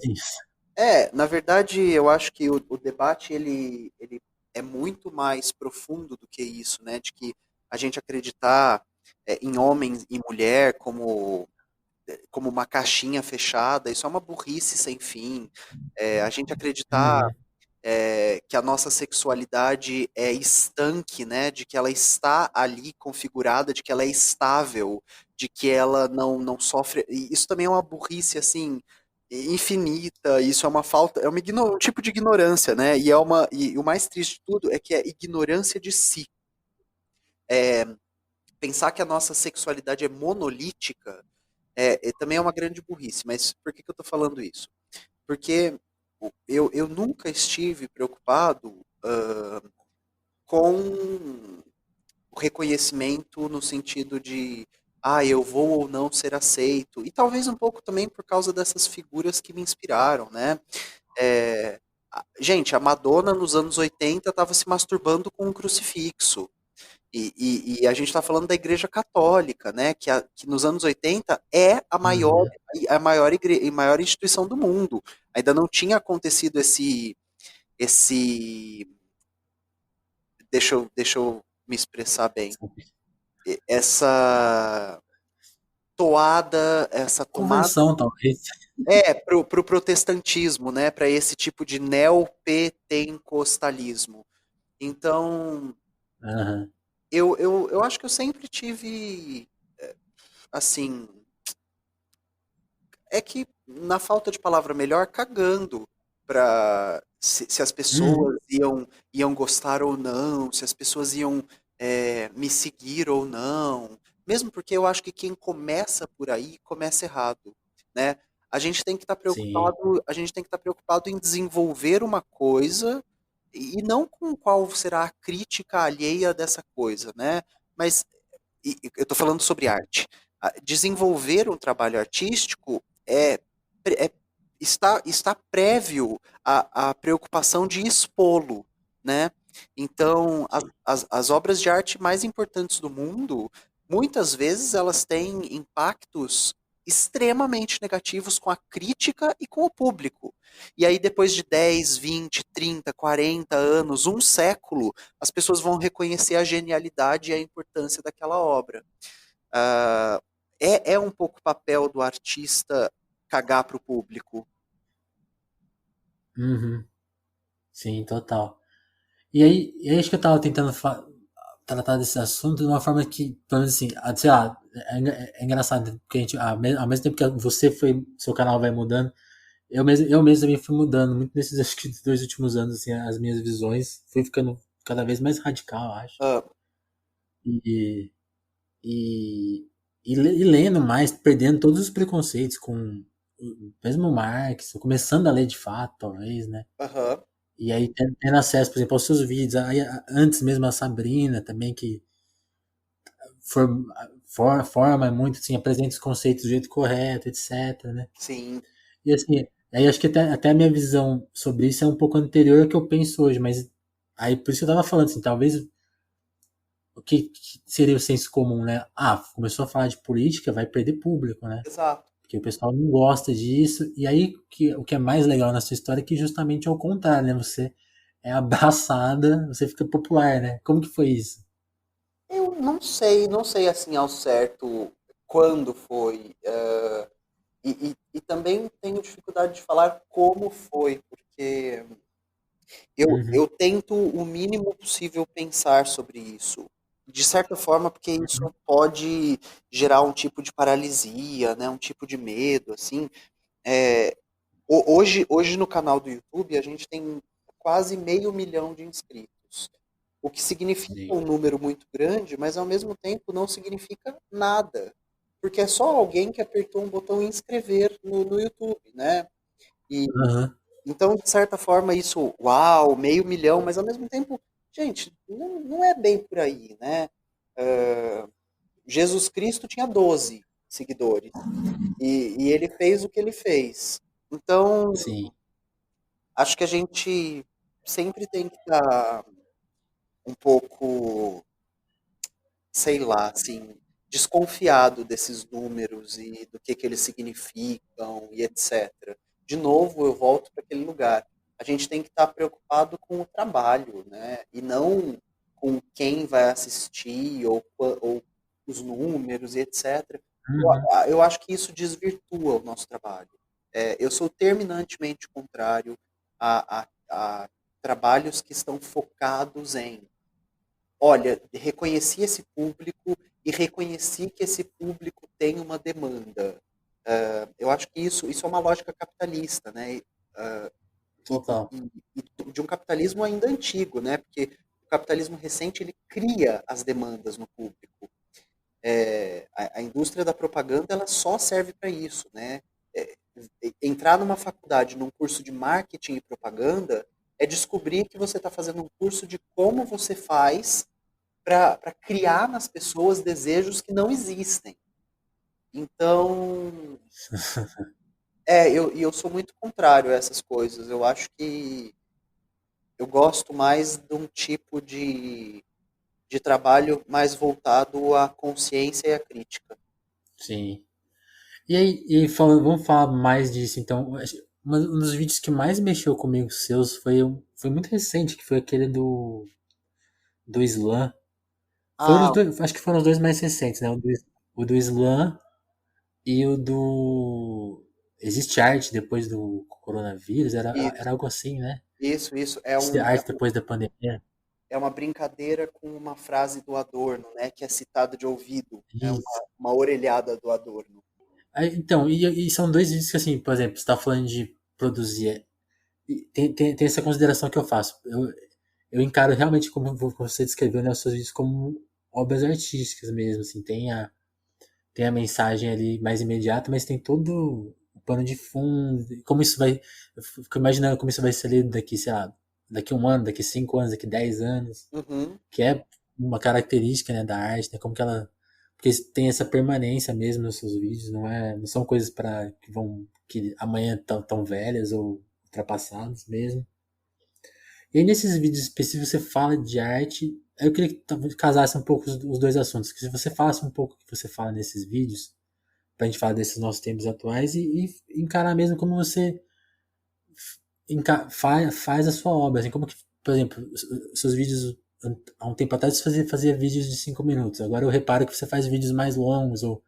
Na verdade, eu acho que o debate ele é muito mais profundo do que isso, né? De que a gente acreditar em homem e mulher como uma caixinha fechada, isso é uma burrice sem fim. A gente acreditar Uhum, que a nossa sexualidade é estanque, né? De que ela está ali configurada, de que ela é estável, de que ela não sofre. E isso também é uma burrice assim infinita. Isso é uma falta, um tipo de ignorância, né? E o mais triste de tudo é que é ignorância de si. Pensar que a nossa sexualidade é monolítica também é uma grande burrice. Mas por que eu estou falando isso? Porque eu nunca estive preocupado com o reconhecimento no sentido de, eu vou ou não ser aceito. E talvez um pouco também por causa dessas figuras que me inspiraram, né? É, gente, a Madonna nos anos 80 estava se masturbando com um crucifixo. E a gente está falando da Igreja Católica, né? Que nos anos 80 é uhum. maior instituição do mundo. Ainda não tinha acontecido esse deixa eu me expressar bem. Essa essa tomada Conversão, talvez. pro protestantismo, né? Para esse tipo de neopentecostalismo. Então, Aham. eu acho que eu sempre tive, assim, é que, na falta de palavra melhor, cagando se as Uhum. pessoas iam gostar ou não, se as pessoas iam me seguir ou não. Mesmo porque eu acho que quem começa por aí começa errado, né? A gente tem que estar Sim. preocupado, a gente tem que estar preocupado em desenvolver uma coisa e não com qual será a crítica alheia dessa coisa, né? Mas eu estou falando sobre arte. Desenvolver um trabalho artístico é está prévio à preocupação de expô-lo, né? Então, Sim. as obras de arte mais importantes do mundo, muitas vezes elas têm impactos extremamente negativos com a crítica e com o público. E aí, depois de 10, 20, 30, 40 anos, um século, as pessoas vão reconhecer a genialidade e a importância daquela obra. Ah, é um pouco o papel do artista cagar para o público. Uhum. Sim, total. E aí acho que eu tava tentando tratar desse assunto de uma forma que, pelo menos assim, sei lá, é engraçado, porque a gente, ao mesmo tempo que seu canal vai mudando, eu mesmo também fui mudando muito nesses, acho que, 2 últimos anos, assim, as minhas visões, fui ficando cada vez mais radical, eu acho. Ah, E, e, e lendo mais, perdendo todos os preconceitos com mesmo o Marx, começando a ler de fato, talvez, né? aham, E aí tendo acesso, por exemplo, aos seus vídeos, aí, antes mesmo a Sabrina também, que for, forma muito, assim, apresenta os conceitos do jeito correto, etc, né? sim. E assim, aí acho que até a minha visão sobre isso é um pouco anterior ao que eu penso hoje, mas aí por isso que eu tava falando, assim, talvez o que seria o senso comum, né? Começou a falar de política, vai perder público, né? Exato. Porque o pessoal não gosta disso. E aí o que é mais legal na sua história é que justamente é o contrário, né? Você é abraçada, você fica popular, né? Como que foi isso? Eu não sei assim ao certo quando foi. E também tenho dificuldade de falar como foi, porque eu Uhum, tento o mínimo possível pensar sobre isso. De certa forma, porque isso pode gerar um tipo de paralisia, né, um tipo de medo, assim. É, hoje no canal do YouTube a gente tem quase 500.000 de inscritos, o que significa sim. um número muito grande, mas ao mesmo tempo não significa nada, porque é só alguém que apertou um botão inscrever no YouTube, né? E Aham. então, de certa forma, isso, uau, 500.000, mas ao mesmo tempo, gente, não é bem por aí, né? Ah, Jesus Cristo tinha 12 seguidores e ele fez o que ele fez. Então, Sim. acho que a gente sempre tem que estar um pouco, sei lá, assim, desconfiado desses números e do que eles significam e etc. De novo, eu volto para aquele lugar. A gente tem que estar preocupado com o trabalho, né? E não com quem vai assistir ou os números e etc. Uhum. Eu acho que isso desvirtua o nosso trabalho. Eu sou terminantemente contrário a trabalhos que estão focados em olha, reconheci esse público e reconheci que esse público tem uma demanda. Eu acho que isso é uma lógica capitalista, né? Ah, Total. e de um capitalismo ainda antigo, né? Porque o capitalismo recente ele cria as demandas no público. A indústria da propaganda ela só serve para isso, né? É, entrar numa faculdade, num curso de marketing e propaganda, é descobrir que você está fazendo um curso de como você faz para criar nas pessoas desejos que não existem. Então, eu sou muito contrário a essas coisas. Eu acho que eu gosto mais de um tipo de trabalho mais voltado à consciência e à crítica. Sim. E aí, vamos falar mais disso, então. Um dos vídeos que mais mexeu comigo, seus, foi muito recente, que foi aquele do Slam. Foram os Ah, dois, acho que foram os dois mais recentes, né? O do Slam e o do. Existe arte depois do coronavírus? isso, Era algo assim, né? isso. Existe arte depois da pandemia. É uma brincadeira com uma frase do Adorno, né? Que é citada de ouvido. É Isso. uma orelhada do Adorno. Aí, então, e são dois vídeos que, assim, por exemplo, você tá falando de produzir. tem essa consideração que eu faço. Eu encaro realmente, como você descreveu, né, os seus vídeos como obras artísticas mesmo, assim, tem a mensagem ali mais imediata, mas tem todo o pano de fundo, como isso vai, eu fico imaginando como isso vai ser lido daqui, sei lá, daqui 1 ano, daqui 5 anos, daqui 10 anos, Uhum. que é uma característica, né, da arte, né, como que ela, porque tem essa permanência mesmo nos seus vídeos, não são coisas para que amanhã estão tão velhas ou ultrapassadas mesmo. E aí, nesses vídeos específicos, você fala de arte. Eu queria que talvez casasse um pouco os dois assuntos. Que se você falasse um pouco o que você fala nesses vídeos, pra gente falar desses nossos tempos atuais e encarar mesmo como você faz a sua obra. Assim, como que, por exemplo, os seus vídeos, há um tempo atrás, você fazia vídeos de 5 minutos. Agora eu reparo que você faz vídeos mais longos, ou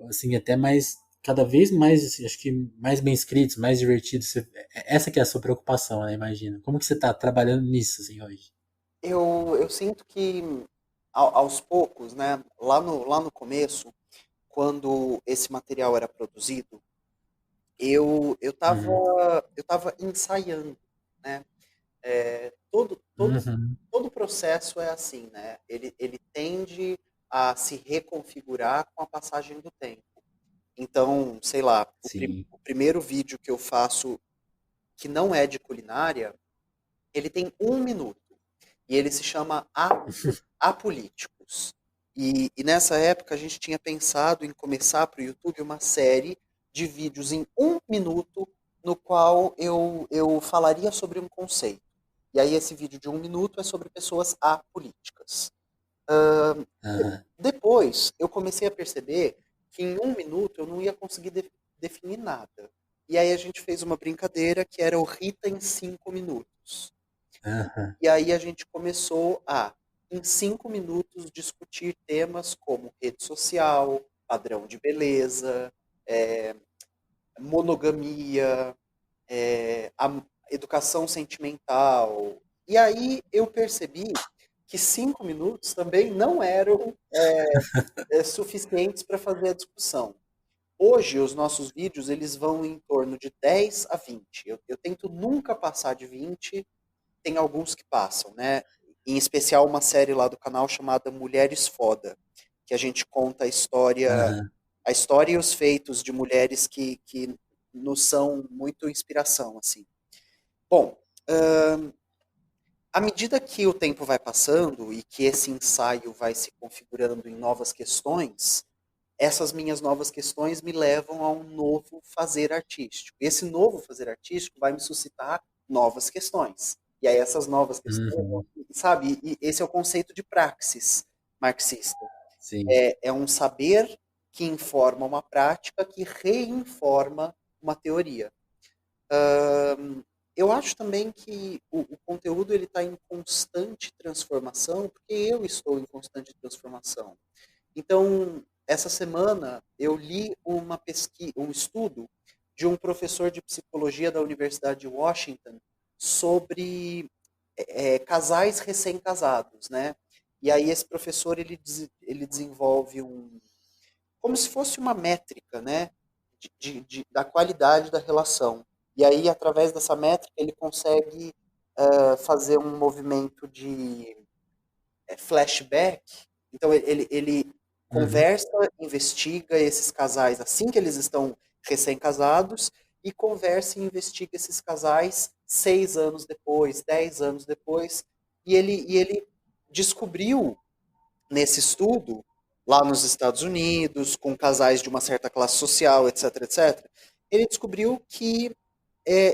assim, até mais, cada vez mais, assim, acho que mais bem escritos, mais divertidos. Essa que é a sua preocupação, né? Imagina. Como que você tá trabalhando nisso, assim, hoje? Eu sinto que aos poucos, né, lá no começo, quando esse material era produzido, Uhum. eu tava ensaiando, né? É, Uhum. todo processo é assim, né? Ele tende a se reconfigurar com a passagem do tempo. Então, sei lá, Sim. o primeiro vídeo que eu faço que não é de culinária, ele tem 1 minuto e ele se chama Apolíticos. E nessa época a gente tinha pensado em começar para o YouTube uma série de vídeos em 1 minuto no qual eu falaria sobre um conceito. E aí esse vídeo de 1 minuto é sobre pessoas apolíticas. Aham. Depois eu comecei a perceber que em 1 minuto eu não ia conseguir definir nada. E aí a gente fez uma brincadeira que era o Rita em 5 minutos. Aham. E aí a gente começou a, em 5 minutos, discutir temas como rede social, padrão de beleza, é, monogamia, a educação sentimental. E aí eu percebi que 5 minutos também não eram suficientes para fazer a discussão. Hoje, os nossos vídeos eles vão em torno de 10 a 20. Eu tento nunca passar de 20, tem alguns que passam, né? Em especial uma série lá do canal chamada Mulheres Foda, que a gente conta Aham. a história e os feitos de mulheres que nos são muito inspiração, assim. Bom, à medida que o tempo vai passando e que esse ensaio vai se configurando em novas questões, essas minhas novas questões me levam a um novo fazer artístico. Esse novo fazer artístico vai me suscitar novas questões. E aí essas novas questões, Uhum. sabe, e esse é o conceito de praxis marxista. Sim. É um saber que informa uma prática que reinforma uma teoria. Eu acho também que o conteúdo ele está em constante transformação, porque eu estou em constante transformação. Então, essa semana eu li uma pesquisa, um estudo de um professor de psicologia da Universidade de Washington sobre casais recém-casados, né? E aí esse professor ele desenvolve como se fosse uma métrica, né? Da qualidade da relação. E aí através dessa métrica ele consegue fazer um movimento de flashback. Então ele Uhum. conversa, investiga esses casais assim que eles estão recém-casados e conversa e investiga esses casais 6 anos depois, 10 anos depois, e ele descobriu nesse estudo lá nos Estados Unidos, com casais de uma certa classe social, etc, etc, ele descobriu que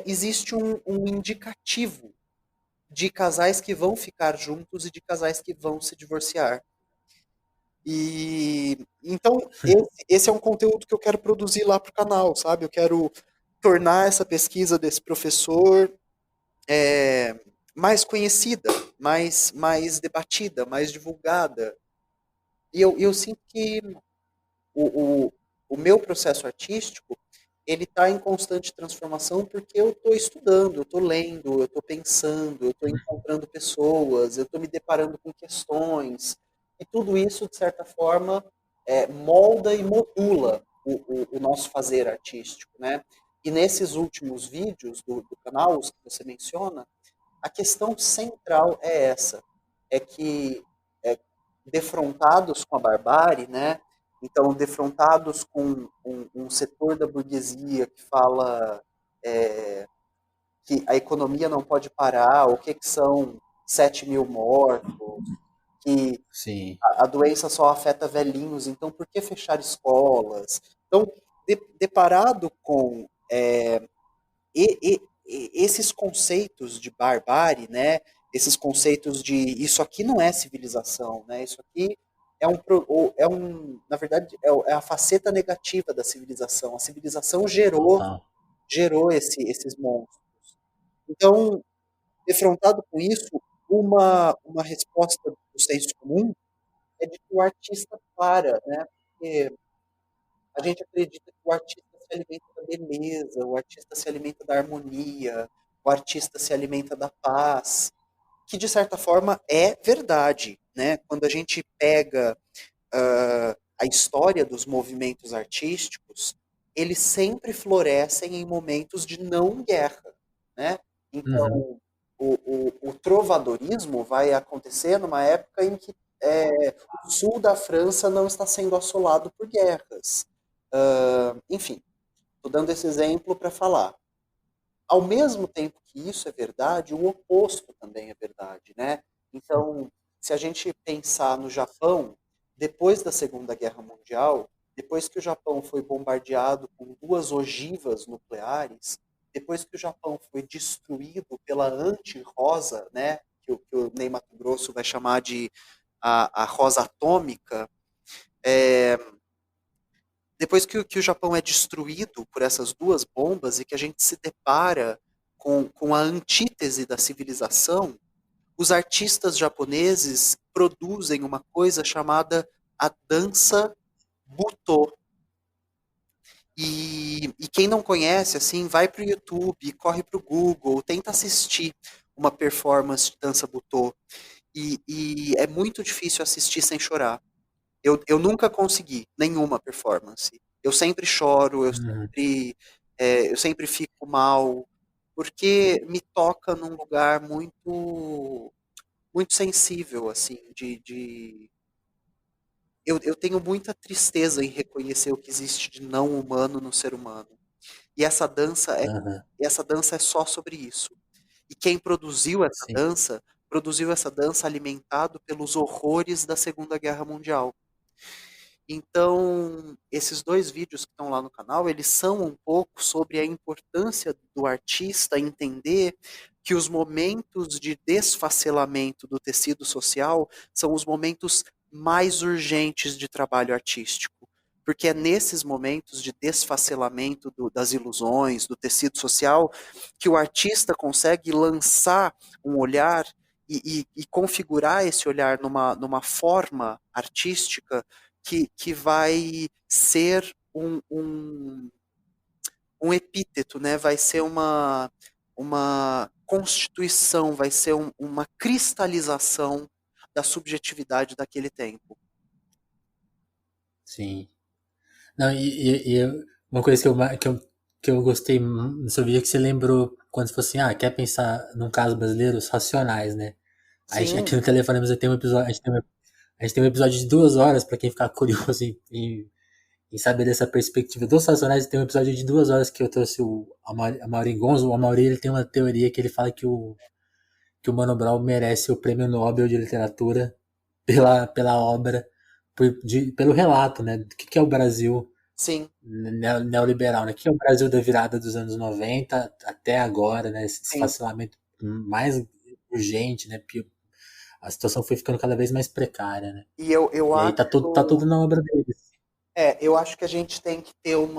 existe um indicativo de casais que vão ficar juntos e de casais que vão se divorciar. E então esse é um conteúdo que eu quero produzir lá para o canal, sabe? Eu quero tornar essa pesquisa desse professor mais conhecida, mais debatida, mais divulgada. E eu sinto que o, o, o meu processo artístico ele está em constante transformação porque eu estou estudando, eu estou lendo, eu estou pensando, eu estou encontrando pessoas, eu estou me deparando com questões, e tudo isso, de certa forma, molda e modula o nosso fazer artístico, né? E nesses últimos vídeos do canal, os que você menciona, a questão central é essa, é que é, defrontados com a barbárie, né? Então, defrontados com um setor da burguesia que fala que a economia não pode parar, o que são 7.000 mortos, que Sim. a doença só afeta velhinhos, então por que fechar escolas? Então, deparado com esses conceitos de barbárie, né? Esses conceitos de isso aqui não é civilização, né? Isso aqui na verdade, é a faceta negativa da civilização. A civilização Total. gerou esses monstros. Então, defrontado com isso, uma resposta do senso comum é de que o artista para, né? Porque a gente acredita que o artista se alimenta da beleza, o artista se alimenta da harmonia, o artista se alimenta da paz, que de certa forma é verdade, né? Quando a gente pega a história dos movimentos artísticos, eles sempre florescem em momentos de não guerra, né? Uhum. Então, o trovadorismo vai acontecer numa época em que o sul da França não está sendo assolado por guerras. Enfim, estou dando esse exemplo para falar. Ao mesmo tempo que isso é verdade, o oposto também é verdade, né? Então, se a gente pensar no Japão, depois da Segunda Guerra Mundial, depois que o Japão foi bombardeado com duas ogivas nucleares, depois que o Japão foi destruído pela anti-rosa, né, que o Ney Matogrosso vai chamar de a rosa atômica, depois que o Japão é destruído por essas duas bombas e que a gente se depara com a antítese da civilização, os artistas japoneses produzem uma coisa chamada a dança Butô. E quem não conhece, assim, vai para o YouTube, corre para o Google, tenta assistir uma performance de dança Butô. E é muito difícil assistir sem chorar. Eu nunca consegui nenhuma performance. Eu sempre choro, Uhum. eu sempre fico mal, porque me toca num lugar muito, muito sensível, assim, eu tenho muita tristeza em reconhecer o que existe de não humano no ser humano. E Aham. essa dança é só sobre isso. E quem Sim. produziu essa dança alimentado pelos horrores da Segunda Guerra Mundial. Então, esses dois vídeos que estão lá no canal, eles são um pouco sobre a importância do artista entender que os momentos de desfacelamento do tecido social são os momentos mais urgentes de trabalho artístico. Porque é nesses momentos de desfacelamento das ilusões, do tecido social, que o artista consegue lançar um olhar e configurar esse olhar numa forma artística que vai ser um epíteto, né? Vai ser uma constituição, vai ser uma cristalização da subjetividade daquele tempo. Sim. Não, uma coisa que eu gostei no seu vídeo é que você lembrou quando você falou assim, quer pensar num caso brasileiro, os racionais, né? Aqui Sim, no Telefonema você tem um episódio, a gente tem um episódio de 2 horas pra quem ficar curioso em saber dessa perspectiva dos racionais. Tem um episódio de 2 horas que eu trouxe a Mauri Gonzo. O Amaury, ele tem uma teoria que ele fala que o Mano Brown merece o prêmio Nobel de literatura pela obra, pelo relato, né? Do que é o Brasil sim, neoliberal, né? O que é o Brasil da virada dos anos 90 até agora, né? Esse sim. desfacelamento mais urgente, né? A situação foi ficando cada vez mais precária, né? E eu E aí tá acho, tudo na obra deles. eu acho que a gente tem que ter um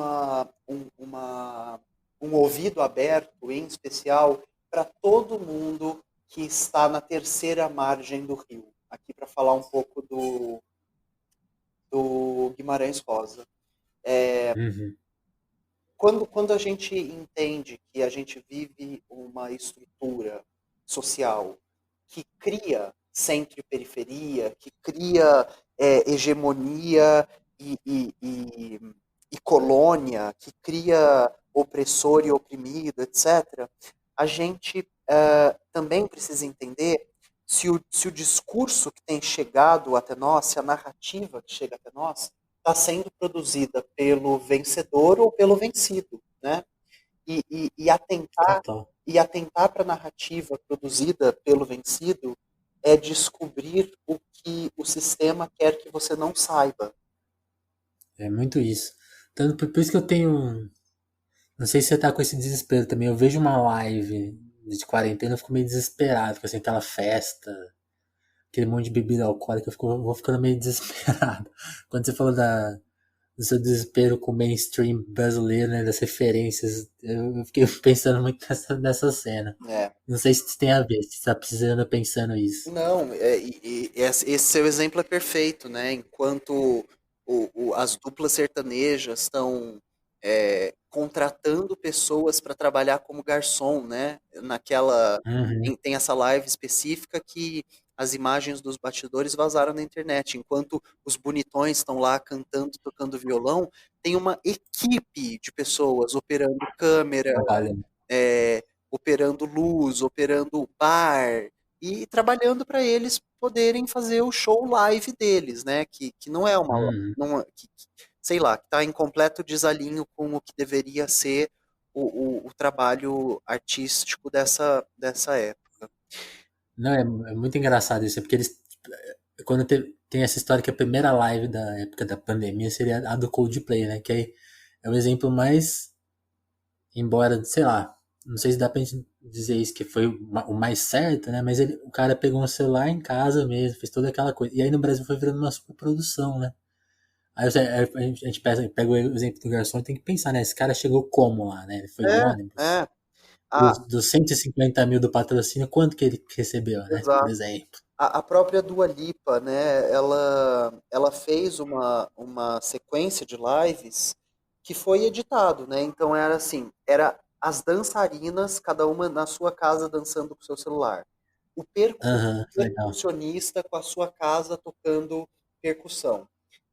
ouvido aberto, em especial, para todo mundo que está na terceira margem do rio. Aqui para falar um pouco do Guimarães Rosa. Uhum. Quando a gente entende que a gente vive uma estrutura social que cria centro e periferia, que cria hegemonia e, e, e, e colônia, que cria opressor e oprimido, etc., a gente também precisa entender se o discurso que tem chegado até nós, se a narrativa que chega até nós, está sendo produzida pelo vencedor ou pelo vencido, né? E atentar Total. para a narrativa produzida pelo vencido é descobrir o que o sistema quer que você não saiba. É muito isso. Tanto por isso que eu tenho. Não sei se você tá com esse desespero também. Eu vejo uma live de quarentena, eu fico meio desesperado, porque assim, aquela festa, aquele monte de bebida alcoólica, eu vou ficando meio desesperado. Quando você falou do seu desespero com o mainstream brasileiro, né, das referências, eu fiquei pensando muito nessa cena. É. Não sei se tem a ver, se você tá precisando pensando isso. Não, esse seu exemplo é perfeito, né? Enquanto as duplas sertanejas estão contratando pessoas para trabalhar como garçom, né? Uhum. Tem essa live específica que as imagens dos bastidores vazaram na internet, enquanto os bonitões estão lá cantando, tocando violão, tem uma equipe de pessoas operando câmera, Trabalhando. é, operando luz, operando bar e trabalhando para eles poderem fazer o show live deles, né? Que não é uma, Uhum. não, sei lá, que está em completo desalinho com o que deveria ser o trabalho artístico dessa época. Não, é muito engraçado isso, porque eles. Quando tem essa história que a primeira live da época da pandemia seria a do Coldplay, né? Que aí é o exemplo mais. Embora, sei lá, não sei se dá pra gente dizer isso que foi o mais certo, né? Mas o cara pegou um celular em casa mesmo, fez toda aquela coisa. E aí no Brasil foi virando uma superprodução, né? Aí a gente pega o exemplo do garçom e tem que pensar, né? Esse cara chegou como lá, né? Ele foi de É, ônibus. é. A, Dos 150 mil do patrocínio, quanto que ele recebeu, né? Por exato. exemplo. A própria Dua Lipa, né, ela fez uma sequência de lives que foi editado, né? Então era assim, era as dançarinas, cada uma na sua casa dançando com o seu celular. O Aham, legal. percussionista com a sua casa tocando percussão.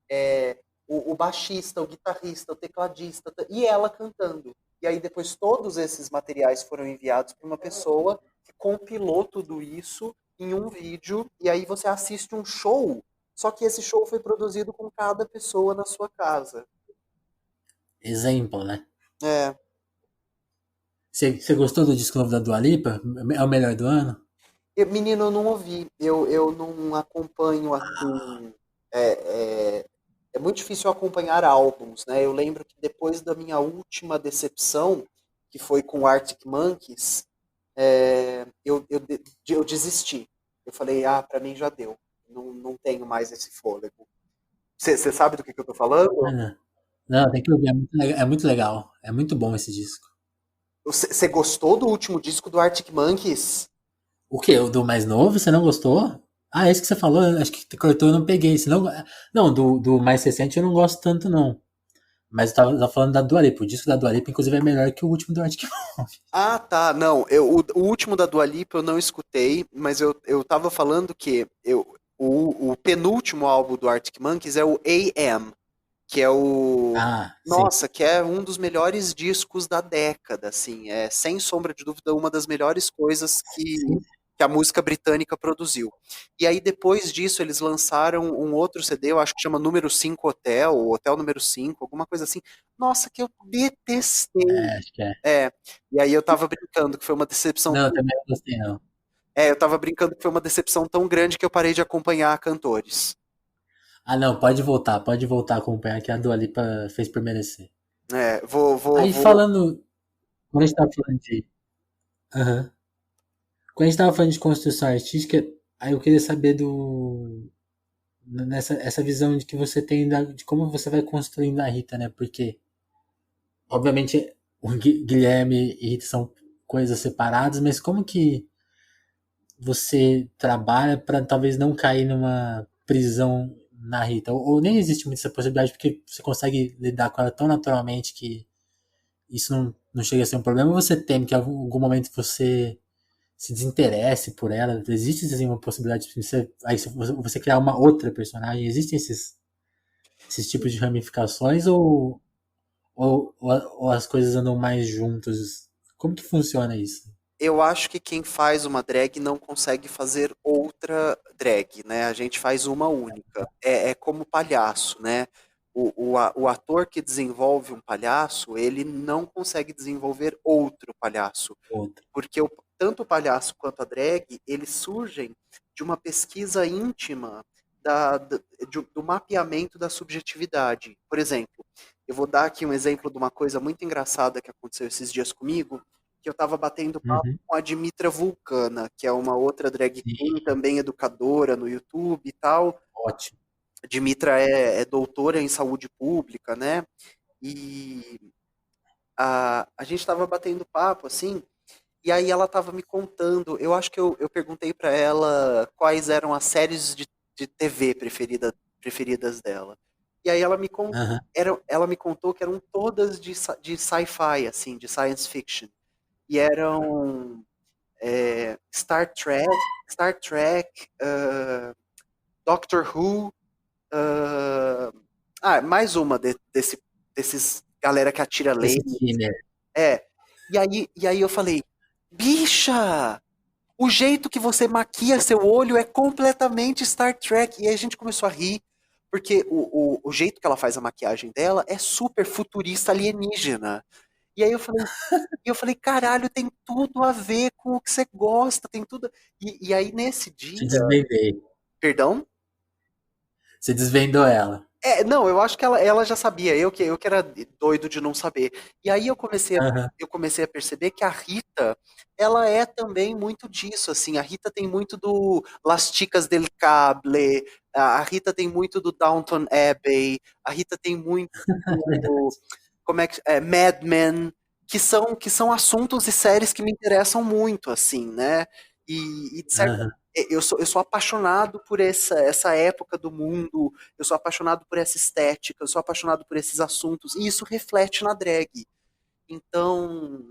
É, o baixista, o guitarrista, o tecladista, e ela cantando. E aí depois todos esses materiais foram enviados para uma pessoa que compilou tudo isso em um vídeo, e aí você assiste um show, só que esse show foi produzido com cada pessoa na sua casa. Exemplo, né? É, Você gostou do disco novo da Dua Lipa? É o melhor do ano? menino, eu não ouvi, eu não acompanho assim. É, é, é muito difícil acompanhar álbuns, né? Eu lembro que depois da minha última decepção, que foi com Arctic Monkeys, eu desisti. Eu falei, para mim já deu. Não tenho mais esse fôlego. Você sabe do que eu tô falando? Ah, não. Não, tem que ouvir. É muito legal. É muito bom esse disco. Você gostou do último disco do Arctic Monkeys? O quê? O do mais novo? Você não gostou? Ah, esse que você falou, acho que cortou, eu não peguei. Senão, não, do mais recente eu não gosto tanto, não. Mas eu tava falando da Dua Lipa. O disco da Dua Lipa, inclusive, é melhor que o último do Arctic Monkeys. Ah, tá. Não, o último da Dua Lipa eu não escutei, mas eu tava falando que o penúltimo álbum do Arctic Monkeys é o AM, que é Ah, sim. nossa, que é um dos melhores discos da década, assim, é sem sombra de dúvida uma das melhores coisas Sim. que a música britânica produziu. E aí depois disso eles lançaram um outro CD, eu acho que chama Número 5 Hotel, ou Hotel Número 5, alguma coisa assim. Nossa, que eu detestei. É, acho que é. É, e aí eu tava brincando que foi uma decepção. Não, eu também não gostei, não. Eu tava brincando que foi uma decepção tão grande que eu parei de acompanhar cantores. Ah, não, pode voltar a acompanhar que a Dua Lipa fez por merecer. Aí Vou. falando, quando a gente tava falando de. Aham. Quando a gente tava falando de construção artística, aí eu queria saber nessa essa visão de que você tem de como você vai construindo a Rita, né? Porque, obviamente, o Guilherme e Rita são coisas separadas, mas como que você trabalha para talvez não cair numa prisão na Rita? Ou nem existe muito essa possibilidade porque você consegue lidar com ela tão naturalmente que isso não chega a ser um problema? Ou você teme que em algum momento você se desinteresse por ela? Existe assim, uma possibilidade de você criar uma outra personagem? Existem esses tipos de ramificações ou as coisas andam mais juntas? Como que funciona isso? Eu acho que quem faz uma drag não consegue fazer outra drag, né? A gente faz uma única. É como palhaço, né? O ator que desenvolve um palhaço, ele não consegue desenvolver outro palhaço, Outra. porque tanto o palhaço quanto a drag, eles surgem de uma pesquisa íntima do mapeamento da subjetividade. Por exemplo, eu vou dar aqui um exemplo de uma coisa muito engraçada que aconteceu esses dias comigo, que eu estava batendo papo Uhum. com a Dimitra Vulcana, que é uma outra drag Sim, queen, também educadora no YouTube e tal. ótimo. A Dimitra é doutora em saúde pública, né? E a gente estava batendo papo, assim, e aí ela estava me contando, eu acho que eu perguntei para ela quais eram as séries de TV preferidas dela. E aí Aham. ela me contou que eram todas de sci-fi, assim, de science fiction. E eram Star Trek, Doctor Who, ah, mais uma desses galera que atira Esse laser. Skinner. É. E aí eu falei, bicha, o jeito que você maquia seu olho é completamente Star Trek. E aí a gente começou a rir, porque o jeito que ela faz a maquiagem dela é super futurista alienígena. E aí eu falei, caralho, tem tudo a ver com o que você gosta, tem tudo. E aí nesse Te dia, desvendei. perdão? Você desvendou ela. Não, eu acho que ela já sabia, eu que era doido de não saber. E aí Aham. eu comecei a perceber que a Rita, ela é também muito disso, assim, a Rita tem muito do Las Chicas del Cable, a Rita tem muito do Downton Abbey, a Rita tem muito do, como é que, Mad Men, que são assuntos e séries que me interessam muito, assim, né? E de certa Aham. eu sou apaixonado por essa época do mundo, eu sou apaixonado por essa estética, eu sou apaixonado por esses assuntos, e isso reflete na drag. Então,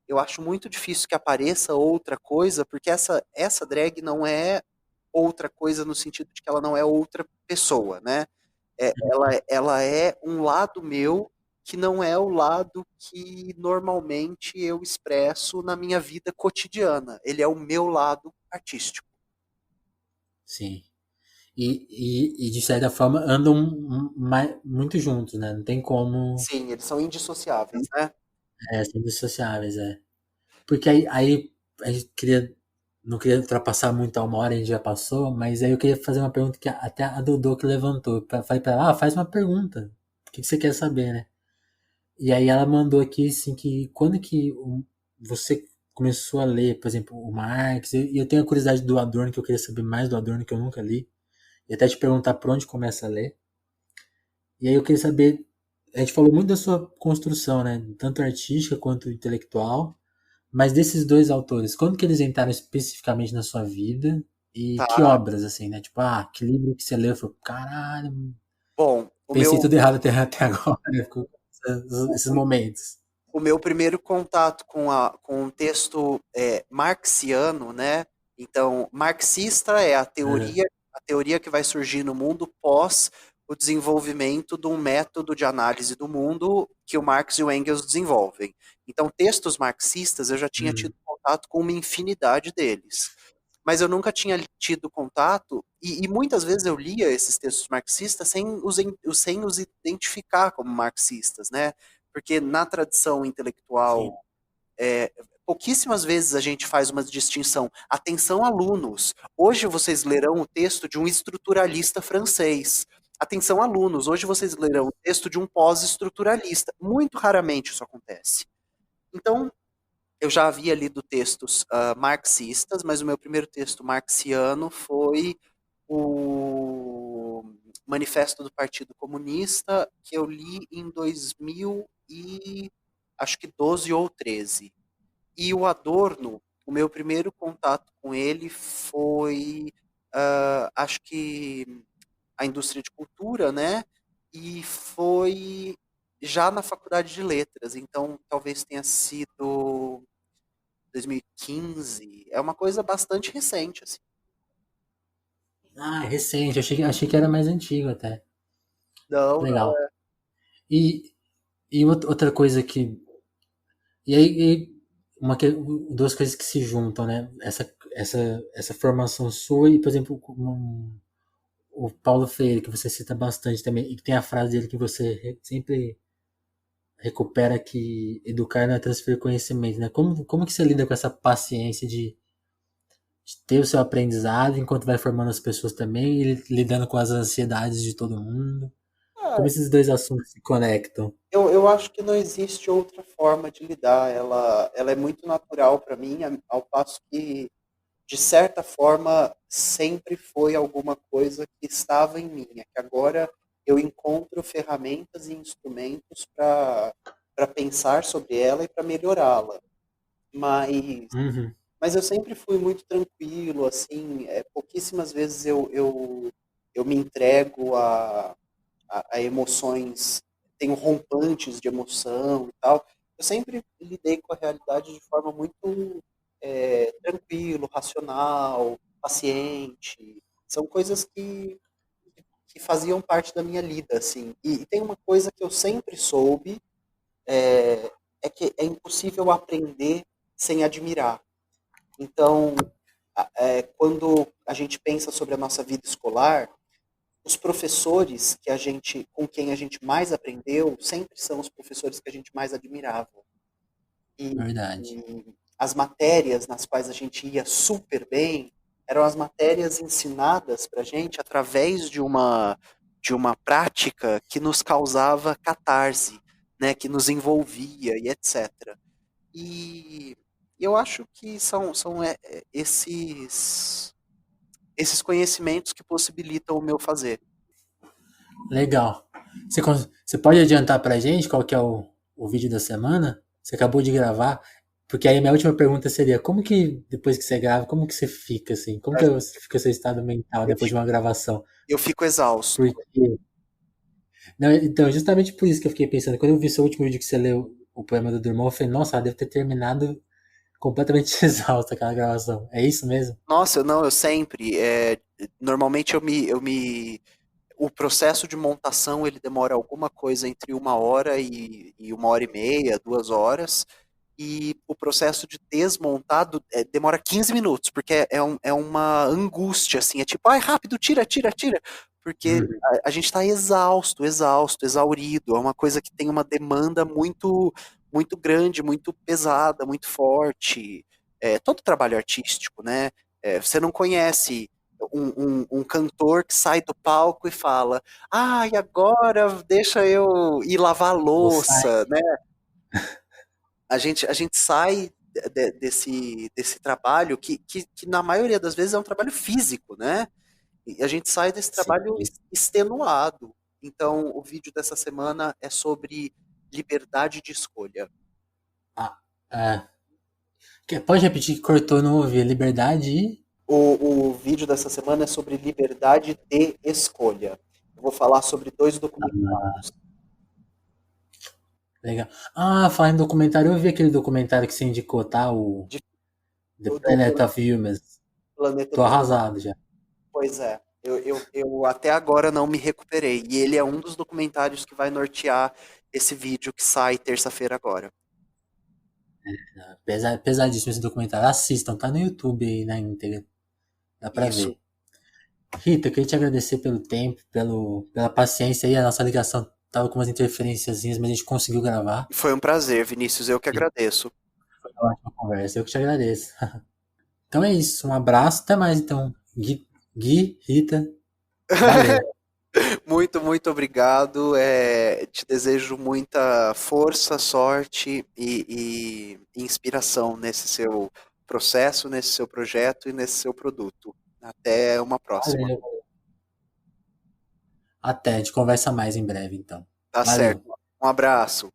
eu acho muito difícil que apareça outra coisa, porque essa drag não é outra coisa no sentido de que ela não é outra pessoa, né? Ela é um lado meu que não é o lado que normalmente eu expresso na minha vida cotidiana. Ele é o meu lado artístico. Sim. E de certa forma andam muito juntos, né? Não tem como Sim, eles são indissociáveis, né? ser dissociáveis, é. Porque aí a gente queria, não queria ultrapassar muito a 1 hora, a gente já passou, mas aí eu queria fazer uma pergunta que até a Dodô que levantou. Falei pra ela, faz uma pergunta. O que você quer saber, né? E aí ela mandou aqui, assim, que quando que você começou a ler, por exemplo, o Marx, e eu tenho a curiosidade do Adorno, que eu queria saber mais do Adorno, que eu nunca li, e até te perguntar por onde começa a ler. E aí eu queria saber, a gente falou muito da sua construção, né? Tanto artística quanto intelectual, mas desses dois autores, quando que eles entraram especificamente na sua vida? E que Tá. obras, assim, né? Tipo, que livro que você leu? Eu falei, caralho, Bom, o pensei meu, tudo errado até agora, né? Ficou esses o, momentos. o meu primeiro contato com um texto marxiano, né? Então, marxista é Uhum, a teoria que vai surgir no mundo pós o desenvolvimento de um método de análise do mundo que o Marx e o Engels desenvolvem. Então, textos marxistas eu já tinha tido uhum, contato com uma infinidade deles. Mas eu nunca tinha tido contato, e muitas vezes eu lia esses textos marxistas sem os identificar como marxistas, né? Porque na tradição sim. intelectual, é, pouquíssimas vezes a gente faz uma distinção. Atenção, alunos, hoje vocês lerão o texto de um estruturalista francês. Atenção, alunos, hoje vocês lerão o texto de um pós-estruturalista. Muito raramente isso acontece. Então, eu já havia lido textos marxistas, mas o meu primeiro texto marxiano foi o Manifesto do Partido Comunista, que eu li em 2000 e acho que 12 ou 13. E o Adorno, o meu primeiro contato com ele foi, acho que a indústria de cultura, né? E foi já na faculdade de letras, então talvez tenha sido 2015. É uma coisa bastante recente, assim. É recente, achei que era mais antigo até. Não, não. Legal. E, e outra coisa que E aí, duas coisas que se juntam, né? Essa formação sua e, por exemplo, o Paulo Freire, que você cita bastante também, e que tem a frase dele que você sempre recupera que educar não é transferir conhecimento, né? Como que você lida com essa paciência de ter o seu aprendizado enquanto vai formando as pessoas também e lidando com as ansiedades de todo mundo? Ah, Como esses dois assuntos se conectam? eu acho que não existe outra forma de lidar. Ela é muito natural para mim, ao passo que, de certa forma, sempre foi alguma coisa que estava em mim. É que agora eu encontro ferramentas e instrumentos para pensar sobre ela e para melhorá-la. Mas, Uhum. mas eu sempre fui muito tranquilo, assim, pouquíssimas vezes eu me entrego a emoções, tenho rompantes de emoção e tal. Eu sempre lidei com a realidade de forma muito tranquilo, racional, paciente. São coisas que faziam parte da minha lida, assim. E tem uma coisa que eu sempre soube, é que é impossível aprender sem admirar. Então, quando a gente pensa sobre a nossa vida escolar, os professores com quem a gente mais aprendeu sempre são os professores que a gente mais admirava. E, Verdade. e as matérias nas quais a gente ia super bem eram as matérias ensinadas para a gente através de uma prática que nos causava catarse, né, que nos envolvia e etc. E eu acho que são esses conhecimentos que possibilitam o meu fazer. Legal. Você pode adiantar pra gente qual que é o vídeo da semana? Você acabou de gravar? Porque aí minha última pergunta seria, como que, depois que você grava, como que você fica, assim? Como que fica o seu estado mental Eu depois de fico, uma gravação? eu fico exausto. Porque, não, então, justamente por isso que eu fiquei pensando, quando eu vi seu último vídeo que você leu o poema do Drummond, eu falei, nossa, ela deve ter terminado completamente exausta aquela gravação. É isso mesmo? Nossa, não, eu sempre. Normalmente o processo de montação ele demora alguma coisa entre 1 hora e 1 hora e meia, 2 horas. E o processo de desmontado demora 15 minutos, porque é uma angústia, assim, é tipo, ai, rápido, tira, tira, tira, porque Uhum. a gente está exausto, exausto, exaurido, é uma coisa que tem uma demanda muito, muito grande, muito pesada, muito forte. Todo trabalho artístico, né? Você não conhece um cantor que sai do palco e fala, ai, agora deixa eu ir lavar a Vou sair. louça, né? A gente sai desse trabalho que na maioria das vezes é um trabalho físico, né? E a gente sai desse Sim. trabalho extenuado. Então, o vídeo dessa semana é sobre liberdade de escolha. Ah, é. Pode repetir que cortou, não ouvi. Liberdade e... O vídeo dessa semana é sobre liberdade de escolha. Eu vou falar sobre dois documentários. Legal. Ah, falando em documentário, eu vi aquele documentário que você indicou, tá? O De, The do Planet of Humans. Planeta Tô dos arrasado já. Pois é, eu até agora não me recuperei. E ele é um dos documentários que vai nortear esse vídeo que sai terça-feira agora. Pesadíssimo esse documentário. Assistam, tá no YouTube aí na íntegra. Dá pra Isso. ver. Rita, eu queria te agradecer pelo tempo, pela paciência aí. A nossa ligação tava com umas interferenciazinhas, mas a gente conseguiu gravar. Foi um prazer, Vinícius. Eu que E agradeço. foi uma ótima conversa. Eu que te agradeço. Então é isso. Um abraço. Até mais, então. Rita, valeu. Muito, muito obrigado. Te desejo muita força, sorte e inspiração nesse seu processo, nesse seu projeto e nesse seu produto. Até uma próxima. Valeu. Até. A gente conversa mais em breve, então. Tá certo. Valeu. Um abraço.